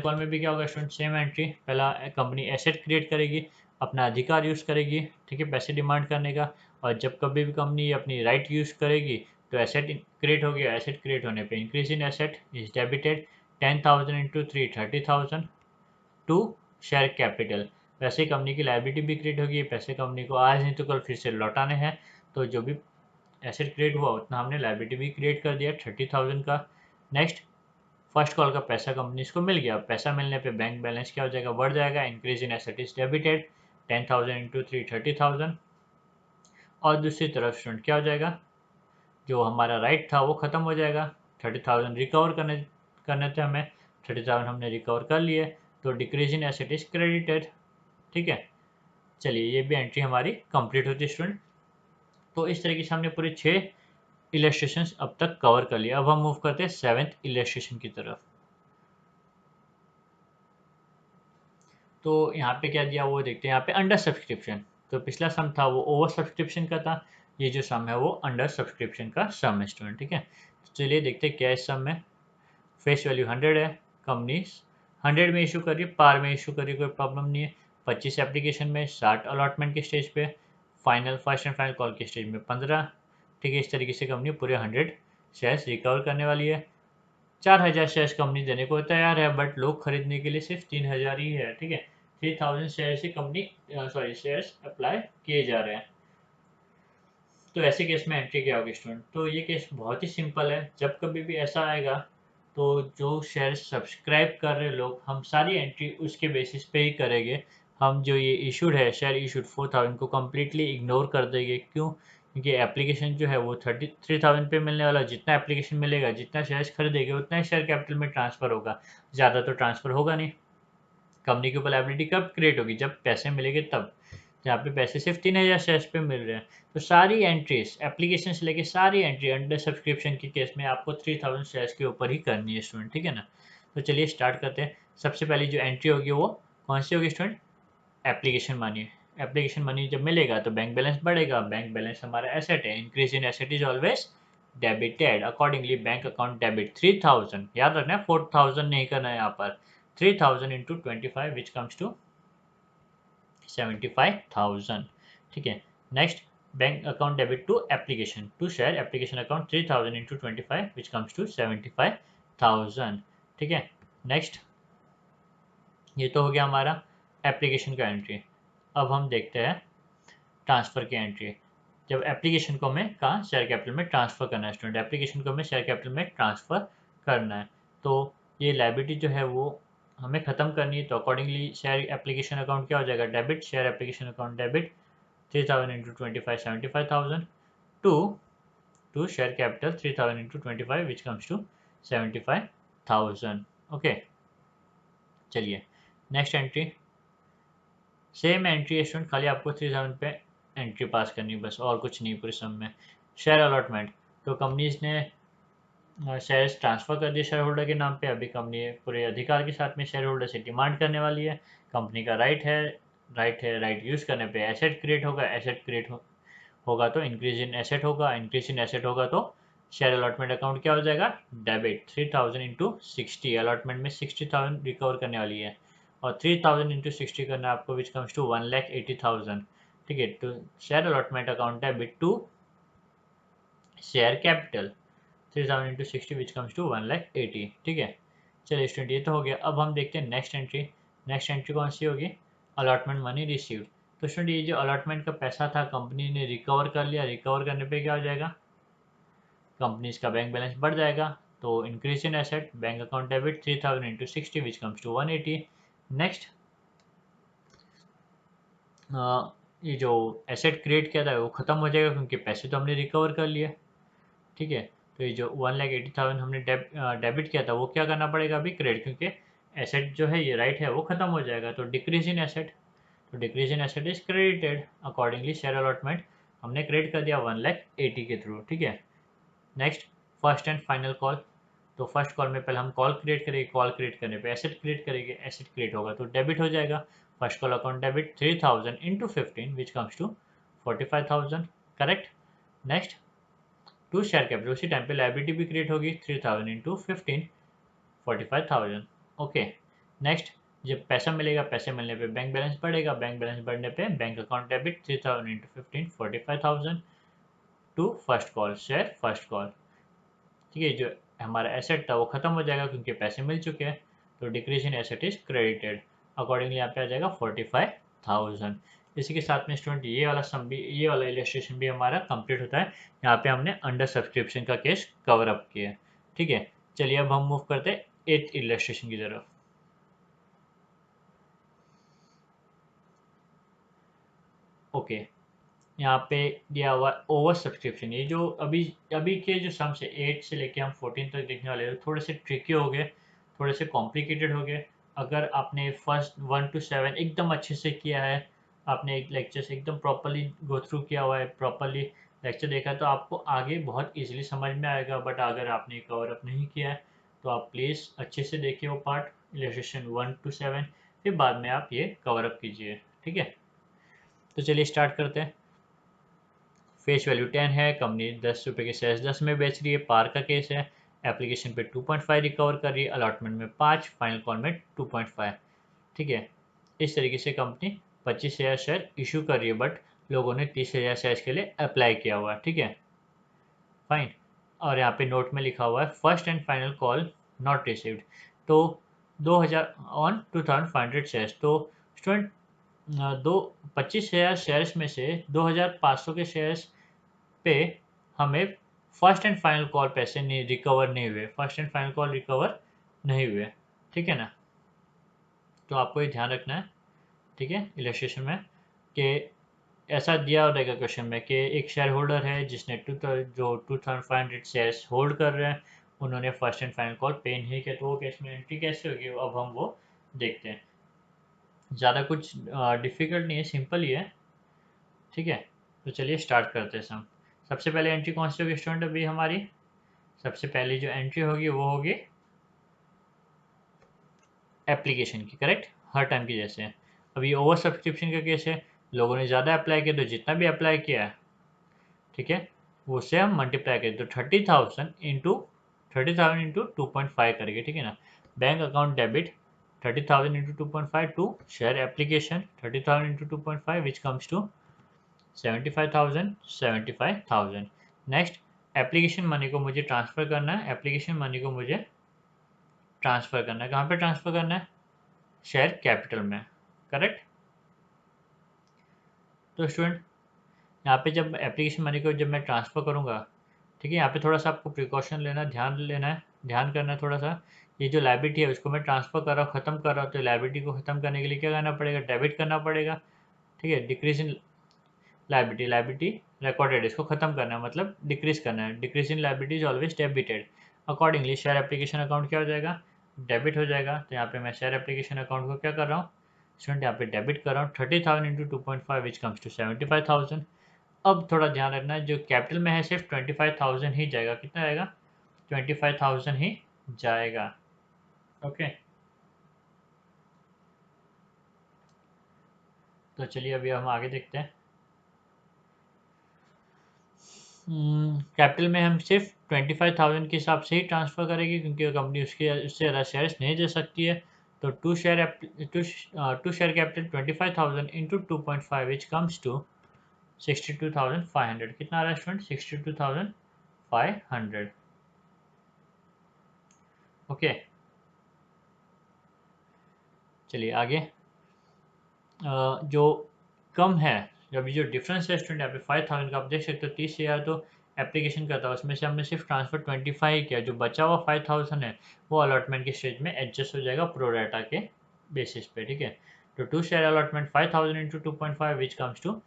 कॉल में भी क्या होगा स्टूडेंट, सेम एंट्री। पहला कंपनी एसेट क्रिएट करेगी, अपना अधिकार यूज़ करेगी, ठीक है, पैसे डिमांड करने का। और जब कभी भी कंपनी अपनी राइट यूज़ करेगी तो एसेट क्रिएट हो गया। एसेट क्रिएट होने पे increase in asset is debited 10,000 into 3 30,000 to share capital. वैसे कंपनी की लाइबिलिटी भी क्रिएट होगी, पैसे कंपनी को आज नहीं तो कल फिर से लौटाने हैं। तो जो भी एसेट क्रिएट हुआ उतना हमने लाइबिलिटी भी क्रिएट कर दिया 30,000 का। नेक्स्ट, फर्स्ट कॉल का पैसा कंपनी को मिल गया। पैसा मिलने पे बैंक बैलेंस क्या हो जाएगा, बढ़ जाएगा। Increase in asset is debited 10,000 into 3 30,000। और दूसरी तरफ स्टूडेंट क्या हो जाएगा, जो हमारा राइट था वो खत्म हो जाएगा। 30,000 रिकवर करने थे हमें, 30,000 हमने रिकवर कर लिए। तो decrease in asset is credited, ठीक है। चलिए, ये भी एंट्री हमारी कंप्लीट होती है स्टूडेंट। तो इस तरीके से हमने पूरे 6 इलस्ट्रेशंस अब तक कवर कर लिया। अब हम मूव करते हैं 7th इलस्ट्रेशन की तरफ। तो यहाँ पे क्या दिया वो देखते हैं। यहाँ पे अंडर सब्सक्रिप्शन, तो पिछला सम था वो ओवर सब्सक्रिप्शन का था, ये जो सम है वो अंडर सब्सक्रिप्शन का सम है स्टूडेंट, ठीक है। तो चलिए देखते हैं क्या इस सम में। फेस वैल्यू 100 है, कंपनी 100 में इशू कर रही है, पार में इशू कर रही है, कोई प्रॉब्लम नहीं है। 25 एप्लीकेशन में, 60 अलॉटमेंट के स्टेज पे, final first and final call के स्टेज में 15, ठीक है। इस तरीके से कंपनी पूरे 100 शेयर्स रिकवर करने वाली है। 4,000 शेयर्स कंपनी देने को तैयार है, बट लोग खरीदने के लिए सिर्फ 3,000 ही है, ठीक है। 3,000 शेयर्स ही कंपनी शेयर्स अप्लाई किए जा रहे हैं। तो ऐसे केस में एंट्री क्या होगी स्टूडेंट, तो ये केस बहुत ही सिंपल है। जब कभी भी ऐसा आएगा तो जो शेयर सब्सक्राइब कर रहे लोग, हम सारी एंट्री उसके बेसिस पे ही करेंगे। हम जो ये इशूड है, शेयर इशूड 4,000 को कम्प्लीटली इग्नोर कर देंगे। क्यों, क्योंकि एप्लीकेशन जो है वो 33,000 पे मिलने वाला। जितना एप्लीकेशन मिलेगा, जितना शेयर्स खरीदेंगे उतना ही शेयर कैपिटल में ट्रांसफ़र होगा, ज़्यादा तो ट्रांसफ़र होगा नहीं। कंपनी के ऊपर लायबिलिटी कब क्रिएट होगी, जब पैसे मिलेंगे तब। जहाँ पे पैसे सिर्फ 3000 शेयर्स पे मिल रहे हैं। तो सारी एंट्रीज एप्लीकेशन से लेके सारी एंट्री अंडर सब्सक्रिप्शन के केस में आपको 3000 शेयर्स के ऊपर ही करनी है स्टूडेंट, ठीक है ना। तो चलिए स्टार्ट करते हैं। सबसे पहली जो एंट्री होगी वो कौन सी होगी student? Application money. Application money जब मिलेगा तो बैंक बैलेंस बढ़ेगा। बैंक बैलेंस हमारा एसेट है, increase in asset is always debited, accordingly bank account debit 3000, याद रखना है 4000 नहीं करना है यहाँ पर, 3000 इंटू 25 विच कम्स टू 75,000, ठीक है। Next, bank account debit to application to share application account 3000 into 25 which comes to 75,000, ठीक है। नेक्स्ट, ये तो हो गया हमारा एप्लीकेशन का एंट्री। अब हम देखते हैं ट्रांसफ़र की एंट्री। जब एप्लीकेशन को हमें कहाँ शेयर कैपिटल में ट्रांसफ़र करना है स्टूडेंट, एप्लीकेशन को हमें शेयर कैपिटल में ट्रांसफ़र करना है, तो ये लायबिलिटी जो है वो हमें ख़त्म करनी है। तो अकॉर्डिंगली शेयर एप्लीकेशन अकाउंट क्या हो जाएगा? Debit, share application account debit 3000 into 25 75,000 to share capital 3000 into 25 which comes to 75,000। Okay, चलिए next entry, same entry student, खाली आपको 3000 पे एंट्री पास करनी है बस, और कुछ नहीं पूरे सम में। शेयर अलॉटमेंट, तो कंपनीज ने शेयर्स ट्रांसफ़र कर दिए शेयर होल्डर के नाम पे। अभी कंपनी पूरे अधिकार के साथ में शेयर होल्डर से डिमांड करने वाली है। कंपनी का राइट यूज़ करने पे एसेट क्रिएट होगा, एसेट क्रिएट होगा तो इंक्रीज इन एसेट होगा, इंक्रीज इन एसेट होगा तो शेयर अलॉटमेंट अकाउंट क्या हो जाएगा? डेबिट 3000 इंटू 60, अलॉटमेंट में 60,000 रिकवर करने वाली है, और 3000 इंटू 60 करना है आपको विच कम्स टू 1,80,000, ठीक है। तो share allotment account debit to share capital 3000 into 60 which comes to 1,80,000, ठीक है। चलिए स्टूडेंट, ये तो हो गया। अब हम देखते हैं नेक्स्ट एंट्री। नेक्स्ट एंट्री कौन सी होगी? Allotment money received. तो स्टूडेंट, ये जो अलॉटमेंट का पैसा था कंपनी ने रिकवर कर लिया। रिकवर करने पे क्या हो जाएगा? कंपनीज का बैंक बैलेंस बढ़ जाएगा। तो increase in asset, bank account debit 3000 into 60 which comes to 180। Next, ये जो एसेट क्रिएट किया था वो ख़त्म हो जाएगा क्योंकि पैसे तो हमने रिकवर कर लिए, ठीक है। तो ये जो 1,80,000 हमने डेबिट किया था वो क्या करना पड़ेगा अभी? क्रेडिट, क्योंकि एसेट जो है ये राइट है वो ख़त्म हो जाएगा। तो डिक्रीज इन एसेट, तो decrease in asset is credited, accordingly share allotment हमने क्रेडिट कर दिया 1,80,000 के थ्रू, ठीक है। Next, first and final call. तो फर्स्ट कॉल में पहले हम कॉल क्रिएट करेंगे, कॉल क्रिएट करने पे एसेट क्रिएट करेंगे, एसेट क्रिएट होगा तो डेबिट हो जाएगा। First call account debit 3000 into 15 which comes to 45,000, correct. Next, to share capital, उसी टाइम पे लाइबिलिटी भी क्रिएट होगी 3000 इंटू 15 45,000, ओके। नेक्स्ट, जब पैसा मिलेगा, पैसे मिलने पे बैंक बैलेंस बढ़ेगा, बैंक बैलेंस बढ़ने पे bank account debit 3000 into 15 45,000 to first call share first call, ठीक है। जो हमारा एसेट था वो खत्म हो जाएगा क्योंकि पैसे मिल चुके हैं, तो decrease in asset is credited, accordingly यहाँ पे आ जाएगा 45,000। इसी के साथ में स्टूडेंट ये वाला सम भी, ये वाला इलस्ट्रेशन भी हमारा कंप्लीट होता है। यहाँ पे हमने अंडर सब्सक्रिप्शन का केस कवर अप किया है, ठीक है। चलिए अब हम मूव करते हैं 8th इलस्ट्रेशन की तरफ। ओके, यहाँ पे दिया हुआ ओवर सब्सक्रिप्शन। ये जो अभी अभी के जो सम्स है 8 से लेके हम 14 तक देखने वाले हैं, थोड़े से ट्रिकी हो गए, थोड़े से कॉम्प्लिकेटेड हो गए। अगर आपने फर्स्ट 1 to 7 एकदम अच्छे से किया है, आपने एक लेक्चर से एकदम प्रॉपरली गो थ्रू किया हुआ है, प्रॉपरली लेक्चर देखा है, तो आपको आगे बहुत इजीली समझ में आएगा। बट अगर आपने कवर अप नहीं किया है तो आप प्लीज़ अच्छे से देखिए वो पार्ट, इलस्ट्रेशन 1 to 7, फिर बाद में आप ये कवर अप कीजिए, ठीक है। तो चलिए स्टार्ट करते हैं। फेस वैल्यू 10 है, कंपनी 10 रुपये के शेयर्स 10 में बेच रही है, पार का केस है। एप्लीकेशन पे 2.5 रिकवर कर रही है, अलॉटमेंट में 5, फाइनल कॉल में 2.5, ठीक है। इस तरीके से कंपनी 25,000 शेयर इशू कर रही है, बट लोगों ने 30,000 शेयर्स के लिए अप्लाई किया हुआ है, ठीक है, फाइन। और यहाँ पे नोट में लिखा हुआ है first and final call not received. तो 2000 ऑन 2500 शेयर्स, तो स्टूडेंट दो 25,000 शेयर्स में से 2,500 के शेयर्स पे हमें फर्स्ट एंड फाइनल कॉल पैसे नहीं रिकवर नहीं हुए, first and final call recover नहीं हुए, ठीक है ना। तो आपको ये ध्यान रखना है, ठीक है, इलस्ट्रेशन में, कि ऐसा दिया रहेगा क्वेश्चन में कि एक शेयर होल्डर है जिसने 2,500 शेयर्स होल्ड कर रहे हैं, उन्होंने फर्स्ट एंड फाइनल कॉल पे नहीं किया, तो वो केस में एंट्री कैसे होगी अब हम वो देखते हैं। ज़्यादा कुछ डिफ़िकल्ट नहीं है, सिंपल ही है। ठीक है, तो चलिए स्टार्ट करते हैं सम। सबसे पहले एंट्री कौन सी होगी स्टूडेंट? अभी हमारी सबसे पहली जो एंट्री होगी वो होगी एप्लीकेशन की, करेक्ट, हर टाइम की जैसे। अब ये ओवर सब्सक्रिप्शन का केस है, लोगों ने ज़्यादा अप्लाई किया, तो जितना भी अप्लाई किया है, ठीक है, वो उससे हम मल्टीप्लाई करें, तो 30,000 इंटू 2.5 करेंगे, ठीक है ना। Bank account debit 30,000 into 2.5 to share application 30,000 into 2.5 which comes to 75,000। Next, application money को मुझे ट्रांसफ़र करना है, एप्लीकेशन मनी को मुझे ट्रांसफ़र करना है, कहाँ पे ट्रांसफ़र करना है? शेयर कैपिटल में, करेक्ट। तो स्टूडेंट यहाँ पे जब एप्लीकेशन मनी को जब मैं ट्रांसफ़र करूँगा, ठीक है, यहाँ पे थोड़ा सा आपको प्रिकॉशन लेना, ध्यान लेना है, ध्यान करना है थोड़ा सा। ये जो लायबिलिटी है उसको मैं ट्रांसफ़र कर रहा हूँ, ख़त्म कर रहा हूँ, तो लायबिलिटी को ख़त्म करने के लिए क्या करना पड़ेगा? डेबिट करना पड़ेगा, ठीक है। Decrease in liability, liability recorded, इसको ख़त्म करना है, मतलब डिक्रीज करना है। Decrease in liability is always debited. Accordingly share application account क्या हो जाएगा? डेबिट हो जाएगा। तो यहाँ पे मैं शेयर एप्लीकेशन अकाउंट को क्या कर रहा हूँ स्टूडेंट? यहाँ पे डेबिट कर रहा हूँ 30,000 इंटू 2.5 विच कम्स टू 75,000। अब थोड़ा ध्यान रखना है, जो कैपिटल में है सिर्फ 25,000 ही जाएगा। कितना जाएगा? 25,000 ही जाएगा, ओके। तो चलिए अभी हम आगे देखते हैं। कैपिटल में हम सिर्फ 25,000 के हिसाब से ही ट्रांसफ़र करेंगे, क्योंकि कंपनी उसके उससे ज़्यादा शेयर्स नहीं दे सकती है। तो to share capital 25,000 into 2.5 which comes to 62,500। कितना आ रहा है स्टूडेंट? 62,500, ओके। चलिए आगे। जो कम है, अभी जो डिफरेंस है स्टूडेंट, यहाँ पे 5,000 का आप देख सकते हो, 30,000 तो एप्लीकेशन का था, उसमें से हमने सिर्फ ट्रांसफर 25 किया। जो बचा हुआ 5,000 है वो अलॉटमेंट की स्टेज में एडजस्ट हो जाएगा प्रोरेटा के बेसिस पे, ठीक है। तो to share allotment 5,000 into 2.5 which comes to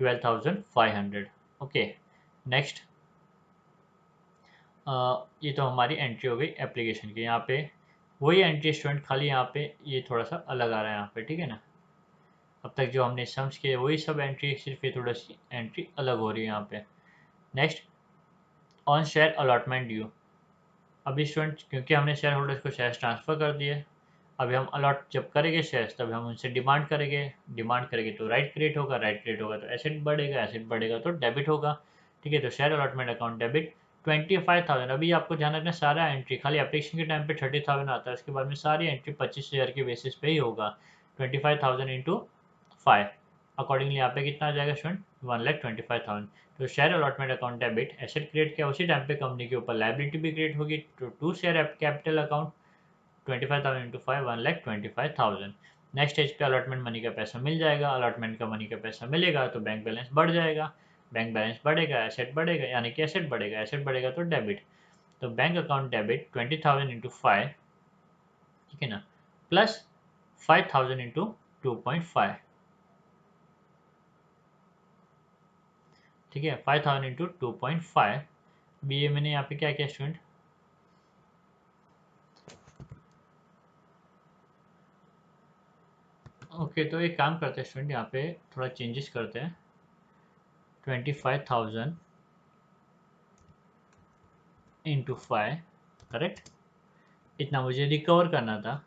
12,500, okay. Next, ये तो हमारी एंट्री हो गई एप्लीकेशन की। यहाँ पे वही एंट्री स्टूडेंट, खाली यहाँ पे ये थोड़ा सा अलग आ रहा है यहाँ पे, ठीक है ना। अब तक जो हमने सम्स किए वही सब एंट्री, सिर्फ ये थोड़ा सी एंट्री अलग हो रही है यहाँ पे। Next, on share allotment due. अभी स्टूडेंट क्योंकि हमने शेयर होल्डर्स को शेयर्स ट्रांसफ़र कर दिए, अभी हम अलॉट जब करेंगे शेयर्स, तब हम उनसे डिमांड करेंगे। डिमांड करेंगे तो राइट क्रिएट होगा, राइट क्रिएट होगा तो एसेट बढ़ेगा, एसेट बढ़ेगा तो डेबिट होगा, ठीक है। तो शेयर अलॉटमेंट अकाउंट डेबिट 25,000। अभी आपको ध्यान रखना, सारा एंट्री खाली एप्लीकेशन के टाइम पे 30,000 आता है, उसके बाद में सारी एंट्री 25,000 के बेसिस पे ही होगा। 25,000 इंटू 5, अकॉर्डिंगली यहाँ पे कितना आ जाएगा स्टूडेंट? 1,25,000। तो share allotment account debit, asset create किया, उसी टाइम पे कंपनी के ऊपर लायबिलिटी भी क्रिएट होगी। तो to share capital account 25,000 into 5, 1,25,000। Next stage पे अलॉटमेंट मनी का पैसा मिल जाएगा। अलॉटमेंट का मनी का पैसा मिलेगा तो बैंक बैलेंस बढ़ जाएगा, बैंक बैलेंस बढ़ेगा, एसेट बढ़ेगा, यानी कि एसेट बढ़ेगा, एसेट बढ़ेगा तो डेबिट। तो बैंक अकाउंट डेबिट 20,000 इंटू 5, ठीक है ना, प्लस 5,000 इंटू 2.5, ठीक है। 5,000 इंटू 2.5। बी ए मैंने यहाँ पे क्या किया स्टूडेंट? ओके, तो एक काम करते हैं स्टूडेंट, यहाँ पे थोड़ा चेंजेस करते हैं। 25,000 इंटू 5, करेक्ट, इतना मुझे रिकवर करना था,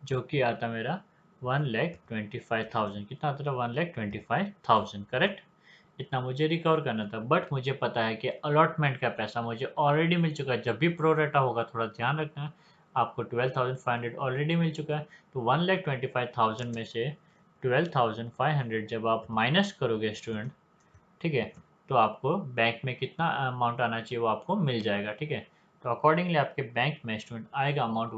जो कि आता मेरा 1,25,000। कितना आता था? 1,25,000, करेक्ट। इतना मुझे रिकवर करना था, बट मुझे पता है कि अलॉटमेंट का पैसा मुझे ऑलरेडी मिल चुका है। जब भी प्रोरेटा होगा, थोड़ा ध्यान रखना, आपको 12,500 ऑलरेडी मिल चुका है। तो 1,25,000 में से 12,500 जब आप माइनस करोगे स्टूडेंट, ठीक है, तो आपको बैंक में कितना अमाउंट आना चाहिए वो आपको मिल जाएगा, ठीक है। तो अकॉर्डिंगली आपके बैंक में स्टूडेंट आएगा अमाउंट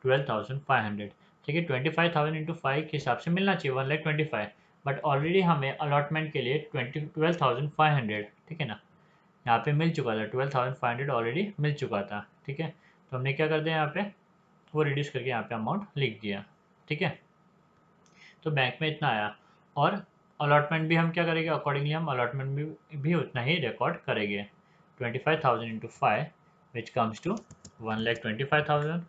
1,12,500, ठीक है। 25,000 इंटू 5 के हिसाब से मिलना चाहिए 1,25,000, बट ऑलरेडी हमें अलॉटमेंट के लिए 12,500, ठीक है ना, यहाँ पे मिल चुका था। 12,500 ऑलरेडी मिल चुका था, ठीक है। तो हमने क्या कर दिया, यहाँ पे वो रिड्यूस करके यहाँ पे अमाउंट लिख दिया, ठीक है। तो बैंक में इतना आया, और अलॉटमेंट भी हम क्या करेंगे, अकॉर्डिंगली हम अलॉटमेंट भी उतना ही रिकॉर्ड करेंगे। 25,000 into 5 which comes to 1,25,000,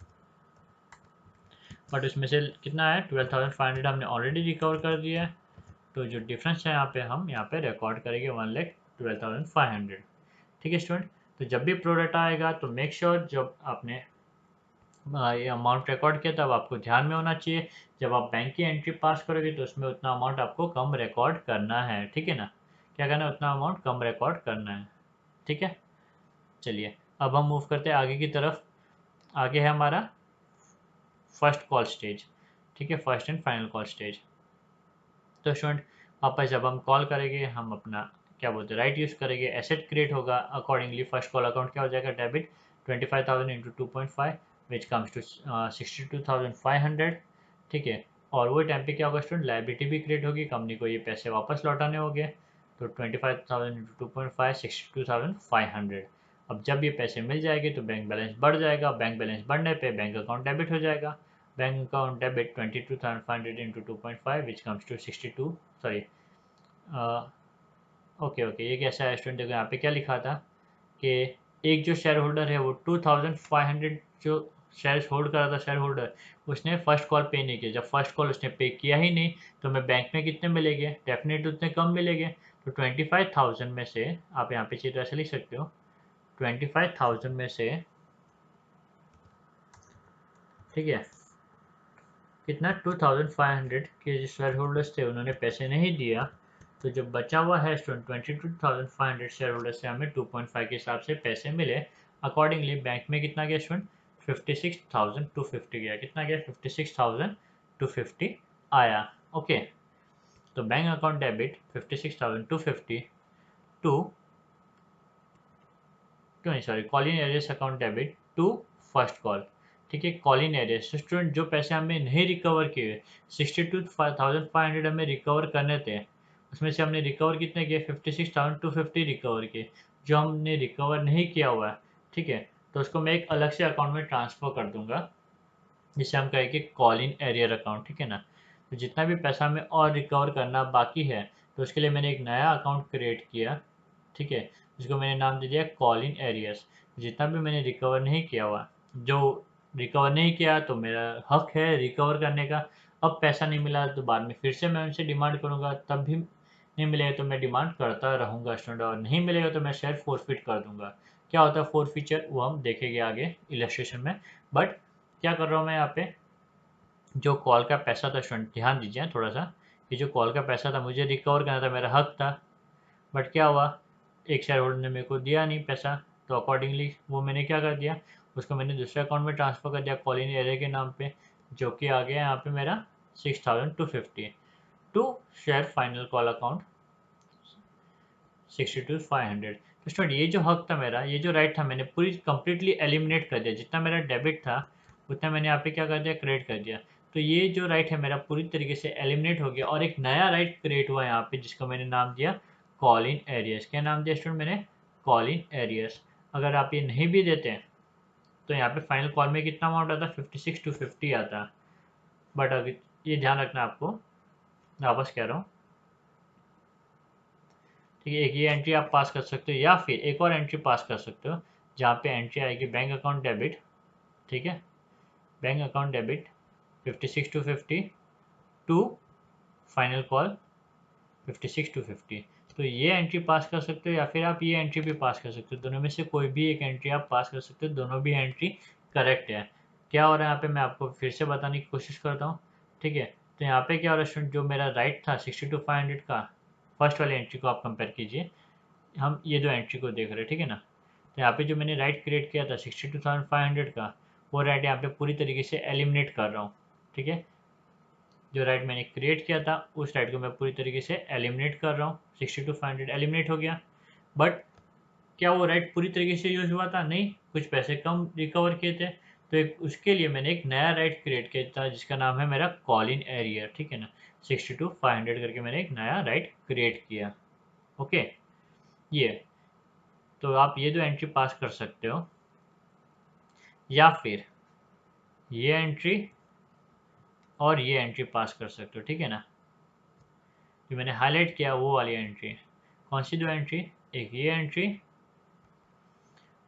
but उसमें से कितना है? 12,500 हमने ऑलरेडी रिकवर कर दिया है। तो जो डिफरेंस है हम यहाँ पे रिकॉर्ड करेंगे 1,12,500। ठीक है स्टूडेंट, तो जब भी प्रोडक्ट आएगा तो मेक श्योर जब आपने ये अमाउंट रिकॉर्ड किया तब आपको ध्यान में होना चाहिए, जब आप बैंक की एंट्री पास करोगे तो उसमें उतना अमाउंट आपको कम रिकॉर्ड करना है। ठीक है ना, क्या करना है, उतना अमाउंट कम रिकॉर्ड करना है। ठीक है, चलिए अब हम मूव करते हैं आगे की तरफ। आगे है हमारा फर्स्ट कॉल स्टेज। ठीक है, first and final call stage. तो स्टूडेंट वापस जब हम कॉल करेंगे हम अपना क्या बोलते हैं राइट यूज़ करेंगे, एसेट क्रिएट होगा अकॉर्डिंगली। फर्स्ट कॉल अकाउंट क्या हो जाएगा, debit 25,000 into 2.5 which comes to 62,500। ठीक है, और वो टाइम पे क्या होगा स्टूडेंट, लाइबिलिटी भी क्रिएट होगी, कंपनी को ये पैसे वापस लौटाने होंगे। तो 25,000 इंटू 2.5 62,500। अब जब ये पैसे मिल जाएंगे तो बैंक बैलेंस बढ़ जाएगा, बैंक बैलेंस बढ़ने पे बैंक अकाउंट डेबिट हो जाएगा। Bank account debit 22,500 into 2.5 which comes to 62, sorry okay okay, ये कैसा है स्टूडेंट, देखो यहाँ पे क्या लिखा था कि एक जो शेयर होल्डर है वो 2,500 जो शेयर होल्ड कर रहा था शेयर होल्डर, उसने फर्स्ट कॉल पे नहीं किया। जब फर्स्ट कॉल उसने पे किया ही नहीं तो हमें बैंक में कितने मिलेंगे, डेफिनेटली उतने कम मिलेंगे। तो 25,000 में से आप यहाँ पे चित्र ऐसे लिख सकते हो, 25,000 में से ठीक है कितना 2,500 के जो शेयर होल्डर्स थे उन्होंने पैसे नहीं दिया, तो जो बचा हुआ है स्टूडेंट 22,500 शेयर होल्डर से हमें 2.5 के हिसाब से पैसे मिले। अकॉर्डिंगली बैंक में कितना गया स्टूडेंट, 56,250 गया। कितना गया, 56,250 आया। ओके, तो बैंक अकाउंट डेबिट 56,250 टू नहीं sorry calling arrears account debit to first call. ठीक है, कॉलिंग एरियस स्टूडेंट जो पैसे हमने नहीं रिकवर किए, 62,500 हमें रिकवर करने थे, उसमें से हमने रिकवर कितने किए, 56,250 रिकवर किए। जो हमने रिकवर नहीं किया हुआ है, ठीक है, तो उसको मैं एक अलग से अकाउंट में ट्रांसफ़र कर दूंगा जिसे हम कहेंगे कॉलिंग एरियर अकाउंट। ठीक है ना, तो जितना भी पैसा हमें और रिकवर करना बाकी है तो उसके लिए मैंने एक नया अकाउंट क्रिएट किया। ठीक है, जिसको मैंने नाम दे दिया कॉल इन एरियस। जितना भी मैंने रिकवर नहीं किया हुआ, जो रिकवर नहीं किया तो मेरा हक है रिकवर करने का। अब पैसा नहीं मिला तो बाद में फिर से मैं उनसे डिमांड करूंगा, तब भी नहीं मिलेगा तो मैं डिमांड करता रहूंगा स्टूडेंट, और नहीं मिलेगा तो मैं शेयर फोरफिट कर दूंगा। क्या होता है फोरफीचर वो हम देखेंगे आगे इलस्ट्रेशन में। बट क्या कर रहा हूँ मैं यहाँ पे, जो कॉल का पैसा था स्टूडेंट ध्यान दीजिए थोड़ा सा, कि जो कॉल का पैसा था मुझे रिकवर करना था, मेरा हक था। बट क्या हुआ, एक शेयर होल्डर ने मेरे को दिया नहीं पैसा, तो अकॉर्डिंगली वो मैंने क्या कर दिया, उसको मैंने दूसरे अकाउंट में ट्रांसफ़र कर दिया कॉलिन एरिया के नाम पे, जो कि आ गया यहाँ पे मेरा 6,250 to share final call account 62,500। तो स्टूडेंट ये जो हक था मेरा, ये जो राइट था, मैंने पूरी कंप्लीटली एलिमिनेट कर दिया। जितना मेरा डेबिट था उतना मैंने यहाँ पे क्या कर दिया, क्रेडिट कर दिया। तो ये जो राइट है मेरा पूरी तरीके से एलिमिनेट हो गया और एक नया राइट क्रिएट हुआ यहाँ पे जिसको मैंने नाम दिया कॉल इन एरियस। क्या नाम दिया स्टूडेंट मैंने, कॉल इन एरियस। अगर आप ये नहीं भी देते तो यहाँ पे फाइनल कॉल में कितना अमाउंट आता, 56,250 आता। बट अगर ये ध्यान रखना आपको, वापस कह रहा हूँ, ठीक है, एक ये एंट्री आप पास कर सकते हो या फिर एक और एंट्री पास कर सकते हो जहाँ पे एंट्री आएगी बैंक अकाउंट डेबिट। ठीक है, bank account debit 56,250 to final call 56,250। तो ये एंट्री पास कर सकते हो या फिर आप ये एंट्री भी पास कर सकते हो, दोनों में से कोई भी एक एंट्री आप पास कर सकते हो, दोनों भी एंट्री करेक्ट है। क्या हो रहा है यहाँ पे मैं आपको फिर से बताने की कोशिश करता हूँ। ठीक है, तो यहाँ पे क्या हो रहा है स्टूडेंट, जो मेरा राइट था 62,500 का, फर्स्ट वाली एंट्री को आप कंपेयर कीजिए, हम ये दो एंट्री को देख रहे हैं। ठीक है ना, तो यहाँ पे जो मैंने राइट क्रिएट किया था 62,500 का, वो राइट यहाँ पे पूरी तरीके से एलिमिनेट कर रहा हूँ। ठीक है, जो राइट मैंने क्रिएट किया था उस राइट को मैं पूरी तरीके से एलिमिनेट कर रहा हूँ। 62,500 एलिमिनेट हो गया। बट क्या वो राइट पूरी तरीके से यूज हुआ था, नहीं, कुछ पैसे कम रिकवर किए थे। तो एक उसके लिए मैंने एक नया राइट क्रिएट किया था जिसका नाम है मेरा कॉल इन एरियर। ठीक है ना, 62,500 करके मैंने एक नया राइट क्रिएट किया। ओके, ये तो आप ये दो एंट्री पास कर सकते हो या फिर ये एंट्री और ये एंट्री पास कर सकते हो। ठीक है ना, जो मैंने हाईलाइट किया वो वाली एंट्री। कौन सी दो एंट्री, एक ये एंट्री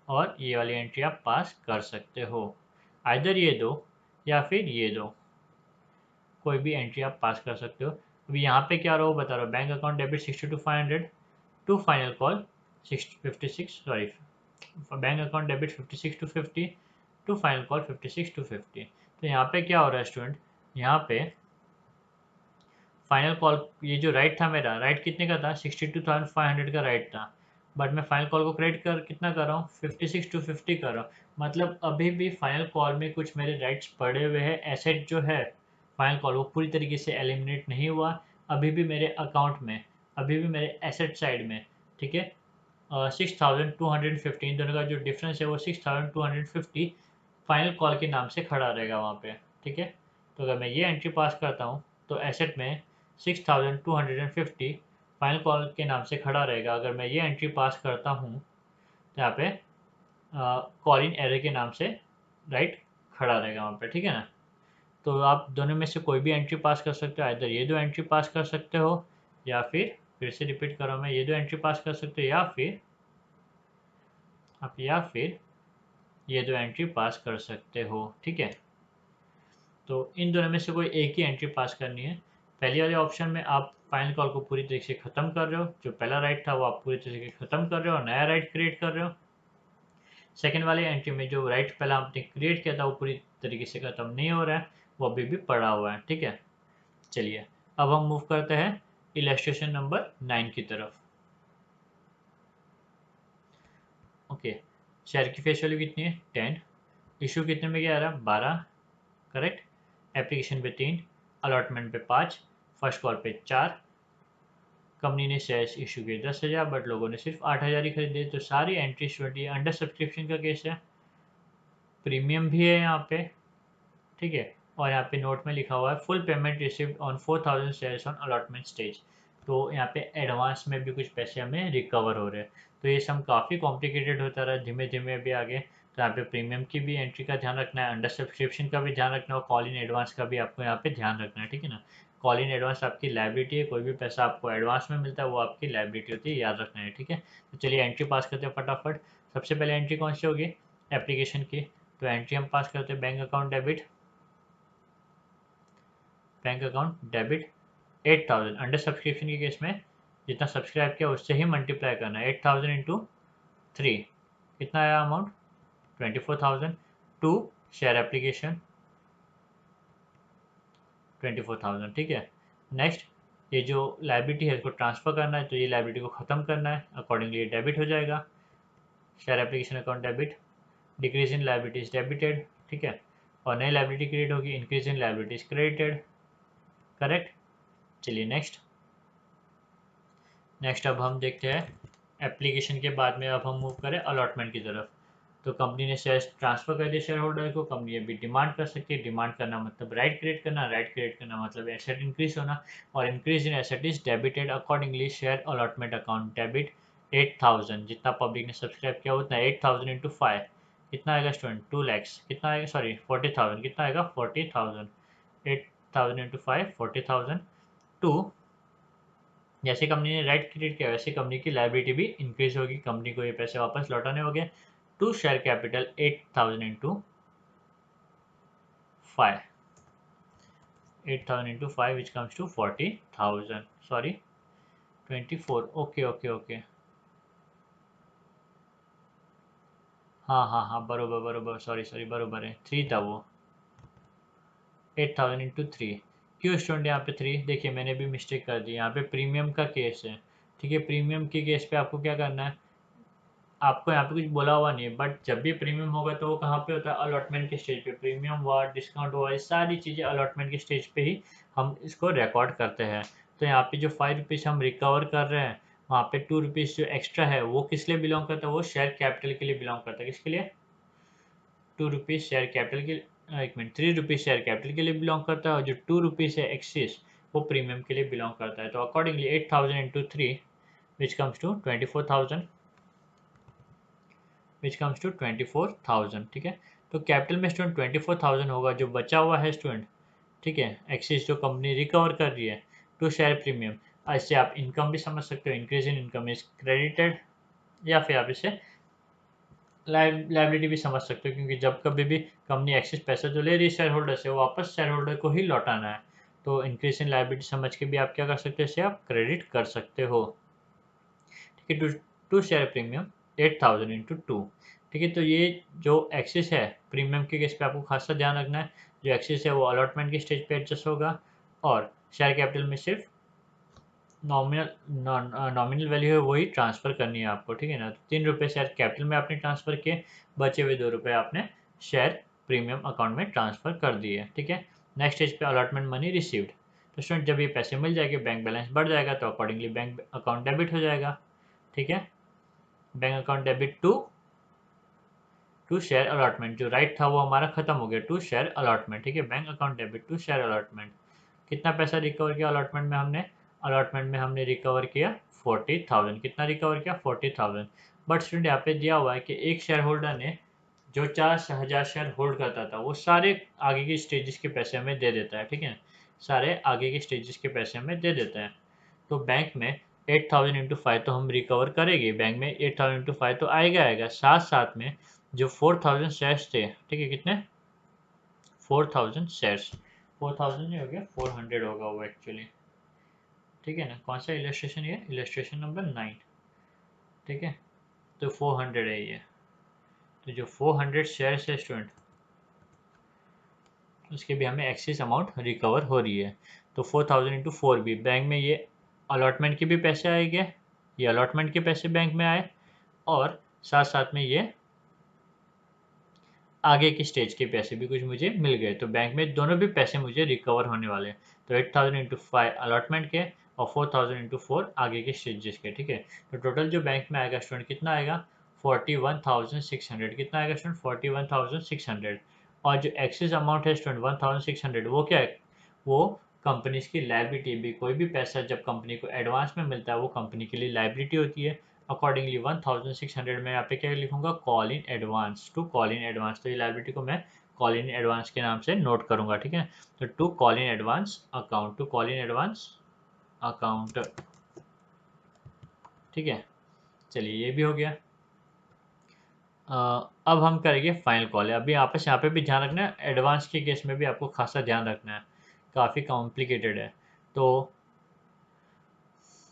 और ये वाली एंट्री आप पास कर सकते हो। आइदर ये दो या फिर ये दो, कोई भी एंट्री आप पास कर सकते हो। अभी यहाँ पे क्या रहा हो बता रहा हूँ, bank account debit 62,500 to final call 56 sorry, bank account debit 56 to 50 to final call 56 to 50। तो यहाँ पे क्या हो रहा है स्टूडेंट, यहाँ पे फाइनल कॉल ये जो राइट था मेरा, राइट कितने का था 62,500 का राइट था, बट मैं फाइनल कॉल को क्रेडिट कर कितना कर रहा हूँ 56 टू 50 कर रहा हूँ। मतलब अभी भी फाइनल कॉल में कुछ मेरे राइट्स पड़े हुए हैं, एसेट जो है फाइनल कॉल वो पूरी तरीके से एलिमिनेट नहीं हुआ, अभी भी मेरे अकाउंट में, अभी भी मेरे एसेट साइड में, ठीक है। 6,215 दोनों का जो डिफरेंस है वो 6,250 फाइनल कॉल के नाम से खड़ा रहेगा वहाँ पे, ठीक है। तो अगर मैं ये एंट्री पास करता हूँ तो एसेट में 6,250 फाइनल कॉल के नाम से खड़ा रहेगा। अगर मैं ये एंट्री पास करता हूँ तो यहाँ पे कॉल इन एरर के नाम से राइट खड़ा रहेगा वहाँ पे, ठीक है ना। तो आप दोनों में से कोई भी एंट्री पास कर सकते हो, इधर ये दो एंट्री पास कर सकते हो या फिर से रिपीट करो, मैं ये दो एंट्री पास कर सकते हो या फिर आप ये दो एंट्री पास कर सकते हो, ठीक है। तो इन दोनों में से कोई एक ही एंट्री पास करनी है। पहले वाले ऑप्शन में आप फाइनल कॉल को पूरी तरीके से ख़त्म कर रहे हो, जो पहला राइट था वो आप पूरी तरीके से ख़त्म कर रहे हो और नया राइट क्रिएट कर रहे हो। सेकेंड वाले एंट्री में जो राइट पहला आपने क्रिएट किया था वो पूरी तरीके से ख़त्म नहीं हो रहा है, वो अभी भी पड़ा हुआ है, ठीक है। चलिए अब हम मूव करते हैं इलस्ट्रेशन नंबर 9 की तरफ। ओके, शेयर की फेस वैल्यू कितनी है 10, इशू कितने में क्या आ रहा है 12, करेक्ट। एप्लीकेशन पे 3, अलॉटमेंट पे 5, फर्स्ट कॉल पे 4, कंपनी ने शेयर्स इशू किए 10,000 बट लोगों ने सिर्फ 8,000 ही खरीदे। तो सारी एंट्री 20 अंडर सब्सक्रिप्शन का केस है, प्रीमियम भी है यहाँ पे, ठीक है। और यहाँ पे नोट में लिखा हुआ है full payment received on 4,000 shares on allotment stage. तो यहाँ पे एडवांस में भी कुछ पैसे हमें रिकवर हो रहे हैं। तो ये सम काफ़ी कॉम्प्लिकेटेड होता रहा धीमे धीमे अभी आगे। तो यहाँ पे प्रीमियम की भी एंट्री का ध्यान रखना है, अंडर सब्सक्रिप्शन का भी ध्यान रखना है और कॉल इन एडवांस का भी आपको यहाँ पे ध्यान रखना है, ठीक है ना। कॉल इन एडवांस आपकी लाइबिलिटी है, कोई भी पैसा आपको एडवांस में मिलता है वो आपकी लाइबिलिटी होती है, याद रखना है, ठीक है। तो चलिए एंट्री पास करते हैं फटाफट। सबसे पहले एंट्री कौन सी होगी, एप्लीकेशन की। तो एंट्री हम पास करते हैं bank account debit, bank account debit 8,000 under subscription के केस में जितना सब्सक्राइब किया उससे ही मल्टीप्लाई करना है, 8,000 इंटू 3 कितना आया अमाउंट 24,000 टू शेयर एप्लीकेशन 24,000, ठीक है। नेक्स्ट ये जो लाइबिलिटी है इसको ट्रांसफ़र करना है, तो ये लाइबिलिटी को ख़त्म करना है, अकॉर्डिंगली ये डेबिट हो जाएगा। Share application account debit, decrease in liabilities debited, ठीक है। और नई लाइबिलिटी क्रिएट होगी, increase in liabilities credited, correct. चलिए नेक्स्ट अब हम देखते हैं एप्लीकेशन के बाद में अब हम मूव करें अलॉटमेंट की तरफ। तो कंपनी ने शेयर ट्रांसफर कर दिया शेयर होल्डर को, कंपनी अभी डिमांड कर सकती है, डिमांड करना मतलब राइट क्रिएट करना, राइट क्रिएट करना मतलब एसेट इंक्रीज होना, और increase in asset is debited accordingly share allotment account debit 8,000, जितना पब्लिक ने सब्सक्राइब किया उतना 8,000 इंटू 5 कितना आएगा स्टूडेंट 2 लैक्स, कितना आएगा सॉरी 40,000, कितना आएगा 40,000, 8,000 इंटू 5 40,000 टू, जैसे कंपनी ने राइट क्रिएट किया वैसे कंपनी की लाइबिलिटी भी इंक्रीज होगी, कंपनी को ये पैसे वापस लौटाने होंगे। To share capital 8,000 into 5, 8,000 into 5 which comes to 40,000 sorry 24, okay okay okay, हाँ हाँ हाँ बरोबर बरोबर, सॉरी सॉरी बरोबर है, 3 था वो, 8,000 इंटू 3। क्यों स्टूडेंट यहाँ पे 3, देखिए मैंने भी मिस्टेक कर दी, यहाँ पे प्रीमियम का केस है, ठीक है। प्रीमियम के केस पे आपको क्या करना है, आपको यहाँ पे कुछ बोला हुआ नहीं है, बट जब भी प्रीमियम होगा तो वो कहाँ पे होता है, अलॉटमेंट के स्टेज पे, प्रीमियम हुआ डिस्काउंट हुआ ये सारी चीज़ें अलॉटमेंट के स्टेज पे ही हम इसको रिकॉर्ड करते हैं। तो यहाँ पे जो 5 रुपीज़ हम रिकवर कर रहे हैं, वहाँ पे 2 रुपीज़ जो एक्स्ट्रा है वो किस लिए बिलोंग करता है, वो शेयर कैपिटल के लिए बिलोंग करता है, किसके लिए 2 रुपीज़ शेयर कैपिटल के, एक मिनट 3 रुपीज़ शेयर कैपिटल के लिए बिलोंग करता है, और जो 2 रुपीज़ है एक्सिस वो प्रीमियम के लिए बिलोंग करता है। तो accordingly 8,000 into 3 which comes to 24,000, which comes to 24,000, ठीक है। तो कैपिटल में स्टूडेंट 24,000 होगा, जो बचा हुआ है स्टूडेंट, ठीक है, एक्सिस जो कंपनी रिकवर कर रही है टू शेयर प्रीमियम। ऐसे आप इनकम भी समझ सकते हो, increase in income is credited, या फिर आप इसे लाइबिलिटी भी समझ सकते हो, क्योंकि जब कभी भी कंपनी एक्सिस पैसा जो ले रही है शेयर होल्डर से, वो वापस शेयर होल्डर को ही लौटाना है। तो इंक्रीज इन लाइबिलिटी समझ के भी आप क्या कर सकते हो, इसे आप क्रेडिट कर सकते हो। ठीक है, to share premium 8000 into two. ठीक है, तो ये जो एक्सिस है प्रीमियम के केस पे आपको खासा ध्यान रखना है। जो एक्सिस है वो अलॉटमेंट के स्टेज पे एडजस्ट होगा और शेयर कैपिटल में सिर्फ नॉमिनल वैल्यू है वही ट्रांसफ़र करनी है आपको। ठीक है ना, तो 3 रुपये शेयर कैपिटल में आपने ट्रांसफ़र किए, बचे हुए 2 रुपये आपने शेयर प्रीमियम अकाउंट में ट्रांसफ़र कर दिए। ठीक है, नेक्स्ट स्टेज पे अलॉटमेंट मनी रिसीव्ड। तो स्टूडेंट जब ये पैसे मिल जाएंगे, बैंक बैलेंस बढ़ जाएगा, तो अकॉर्डिंगली बैंक अकाउंट डेबिट हो जाएगा। ठीक है, bank account debit to share allotment, जो राइट था वो हमारा खत्म हो गया, टू शेयर अलॉटमेंट। ठीक है, bank account debit to share allotment. कितना पैसा रिकवर किया अलॉटमेंट में हमने? अलॉटमेंट में हमने रिकवर किया 40,000। कितना रिकवर किया? 40,000। बट स्टूडेंट यहाँ पे दिया हुआ है कि एक शेयर होल्डर ने जो 4,000 शेयर होल्ड करता था वो सारे आगे के स्टेजेस के पैसे हमें दे देता है। ठीक है, सारे आगे के स्टेजेस के पैसे हमें दे देता है। तो बैंक में 8,000 इंटू 5 तो हम रिकवर करेंगे, बैंक में 8,000 इंटू 5 तो आएगा आएगा। साथ साथ में जो 4,000 शेयर्स थे, ठीक है, कितने? 4,000 शेयर्स, 4,000 नहीं हो गया, 400 होगा वो एक्चुअली। ठीक है ना, कौन सा इलस्ट्रेशन? ये इलस्ट्रेशन नंबर 9। ठीक है, तो 400 है ये। तो जो 400 शेयर्स है स्टूडेंट, उसके भी हमें एक्सिस अमाउंट रिकवर हो रही है। तो 4,000 इंटू 4 भी बैंक में ये अलॉटमेंट के भी पैसे आएंगे, ये अलॉटमेंट के पैसे बैंक में आए और साथ साथ में ये आगे की स्टेज के पैसे भी कुछ मुझे मिल गए। तो बैंक में दोनों भी पैसे मुझे रिकवर होने वाले हैं। तो 8,000 इंटू 5 अलॉटमेंट के और 4,000 इंटू 4 आगे के स्टेजेस के। ठीक है, तो टोटल जो बैंक में आएगा स्टूडेंट कितना आएगा? 41,600। कितना आएगा स्टूडेंट? 41,600। और जो एक्सिस अमाउंट है स्टूडेंट 1,600, वो क्या है? वो कंपनीज की लाइबिलिटी भी, कोई भी पैसा जब कंपनी को एडवांस में मिलता है वो कंपनी के लिए लाइबिलिटी होती है। अकॉर्डिंगली 1,600 में यहाँ पे क्या लिखूंगा? Call in advance, to call in advance. तो ये लाइबिलिटी को मैं कॉल इन एडवांस के नाम से नोट करूंगा। ठीक है, तो to call in advance account, to call in advance account. ठीक है, चलिए ये भी हो गया। अब हम करेंगे फाइनल कॉल। अभी आपस यहाँ पे भी ध्यान रखना है, एडवांस के केस में भी आपको खासा ध्यान रखना है, काफ़ी कॉम्प्लिकेटेड है। तो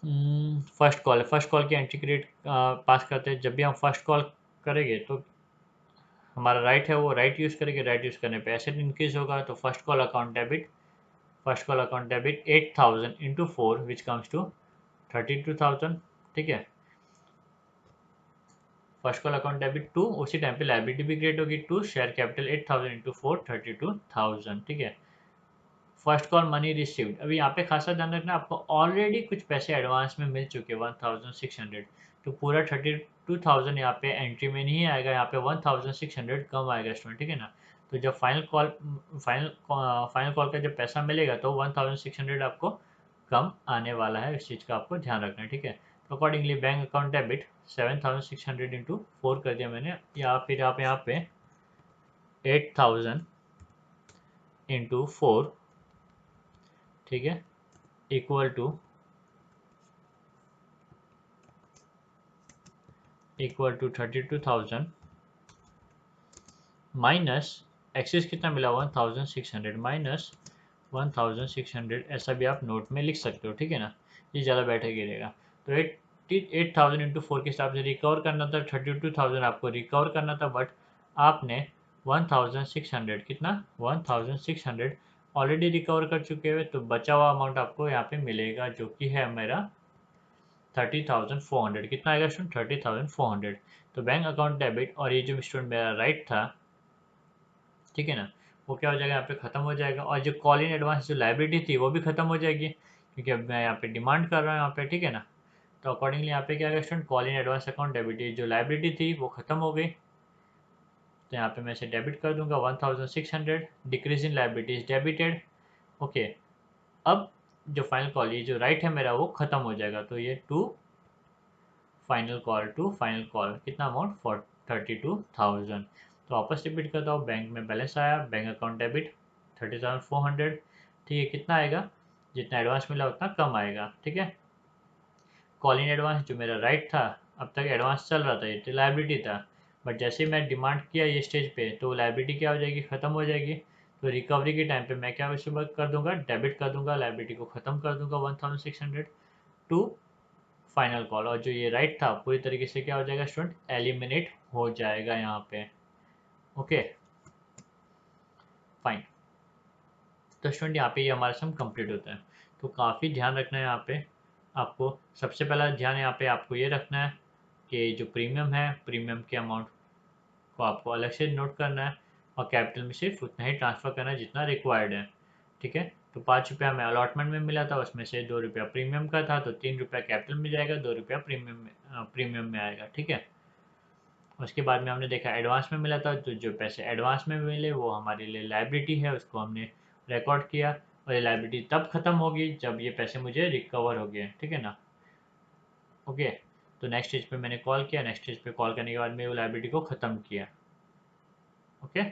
फर्स्ट कॉल है, फर्स्ट कॉल की एंट्री क्रेडिट पास करते हैं। जब भी हम फर्स्ट कॉल करेंगे तो हमारा राइट है वो राइट यूज़ करेंगे, राइट यूज़ करने पे एसेट इंक्रीज होगा। तो first call account debit, first call account debit 8,000 into 4 which comes to 32,000। ठीक है, first call account debit to, उसी टाइम पे लाइबिलिटी भी क्रिएट होगी, टू शेयर कैपिटल 8,000 इंटू 4 32,000। ठीक है, फर्स्ट कॉल मनी रिसीव्ड। अभी यहाँ पे खासा ध्यान रखना, आपको ऑलरेडी कुछ पैसे एडवांस में मिल चुके हैं 1,600। तो पूरा 32,000 यहाँ पे एंट्री में नहीं आएगा, यहाँ पे 1,600 कम आएगा स्टूडेंट। ठीक है ना, तो जब फाइनल कॉल का जब पैसा मिलेगा तो 1,600 आपको कम आने वाला है, इस चीज़ का आपको ध्यान रखना है। ठीक है, तो accordingly bank account debit 7,600 into 4 कर दिया मैंने, या फिर आप यहाँ पे 8,000 इंटू 4, ठीक है, इक्वल टू 32,000 माइनस एक्सिस कितना मिला? 1,600 माइनस 1,600, ऐसा भी आप नोट में लिख सकते हो। ठीक है ना, ये ज़्यादा बेटर गिरेगा। तो 8,000 इंटू 4 के हिसाब से रिकवर करना था, 32,000 आपको रिकवर करना था, बट आपने 1,600, कितना? 1,600 ऑलरेडी रिकवर कर चुके हुए, तो बचा हुआ अमाउंट आपको यहाँ पे मिलेगा, जो कि है मेरा 30,400। कितना आएगा स्टूडेंट? 30,400। तो बैंक अकाउंट डेबिट और ये जो स्टूडेंट मेरा राइट था, ठीक है ना, वो क्या हो जाएगा? यहाँ पे ख़त्म हो जाएगा। और जो कॉल इन एडवांस जो लाइबिलिटी थी वो भी ख़त्म हो जाएगी, क्योंकि अब मैं यहाँ पे डिमांड कर रहा हूँ यहाँ पे। ठीक है ना, तो अकॉर्डिंगली यहाँ पे क्या आएगा student? Call in advance account debit, ये जो लाइबिलिटी थी वो ख़त्म हो गई, तो यहाँ पे मैं इसे डेबिट कर दूंगा 1,600। Decrease in liabilities debited. Okay, अब जो फाइनल कॉल, ये जो राइट है मेरा वो ख़त्म हो जाएगा, तो ये to final call, to final call कितना अमाउंट? 32,000। तो वापस रिपीट करता हूँ, बैंक में बैलेंस आया, बैंक अकाउंट डेबिट 30,400। ठीक है, कितना आएगा? जितना एडवांस मिला उतना कम आएगा। ठीक है, कॉल इन एडवांस जो मेरा राइट था, अब तक एडवांस चल रहा था, ये लाइबिलिटी था, बट जैसे ही मैं डिमांड किया ये स्टेज पे, तो लाइबिलिटी क्या हो जाएगी? ख़त्म हो जाएगी। तो रिकवरी के टाइम पे मैं क्या वैसे कर दूंगा, डेबिट कर दूंगा, लाइबिलिटी को ख़त्म कर दूंगा 1600 टू फाइनल कॉल, और जो ये राइट था पूरी तरीके से क्या हो जाएगा स्टूडेंट, एलिमिनेट हो जाएगा यहाँ पे। Okay fine. तो स्टूडेंट यहाँ पे ये हमारा सम कंप्लीट होता है। तो काफ़ी ध्यान रखना है यहाँ पे आपको। सबसे पहला ध्यान यहाँ पे आपको ये रखना है कि जो प्रीमियम है, प्रीमियम के अमाउंट को आपको अलग से नोट करना है, और कैपिटल में सिर्फ उतना ही ट्रांसफ़र करना है जितना रिक्वायर्ड है। ठीक है, तो 5 रुपया हमें अलॉटमेंट में मिला था, उसमें से 2 रुपया प्रीमियम का था, तो 3 रुपया कैपिटल में जाएगा, 2 रुपया प्रीमियम में आएगा। ठीक है, उसके बाद में हमने देखा एडवांस में मिला था, तो जो पैसे एडवांस में मिले वो हमारे लिए लाइबिलिटी है, उसको हमने रिकॉर्ड किया, और ये लाइबिलिटी तब ख़त्म होगी जब ये पैसे मुझे रिकवर हो गए। ठीक है ना। ओके, तो नेक्स्ट स्टेज पे मैंने कॉल किया, नेक्स्ट स्टेज पे कॉल करने के बाद में वो लाइबिलिटी को ख़त्म किया। ओके।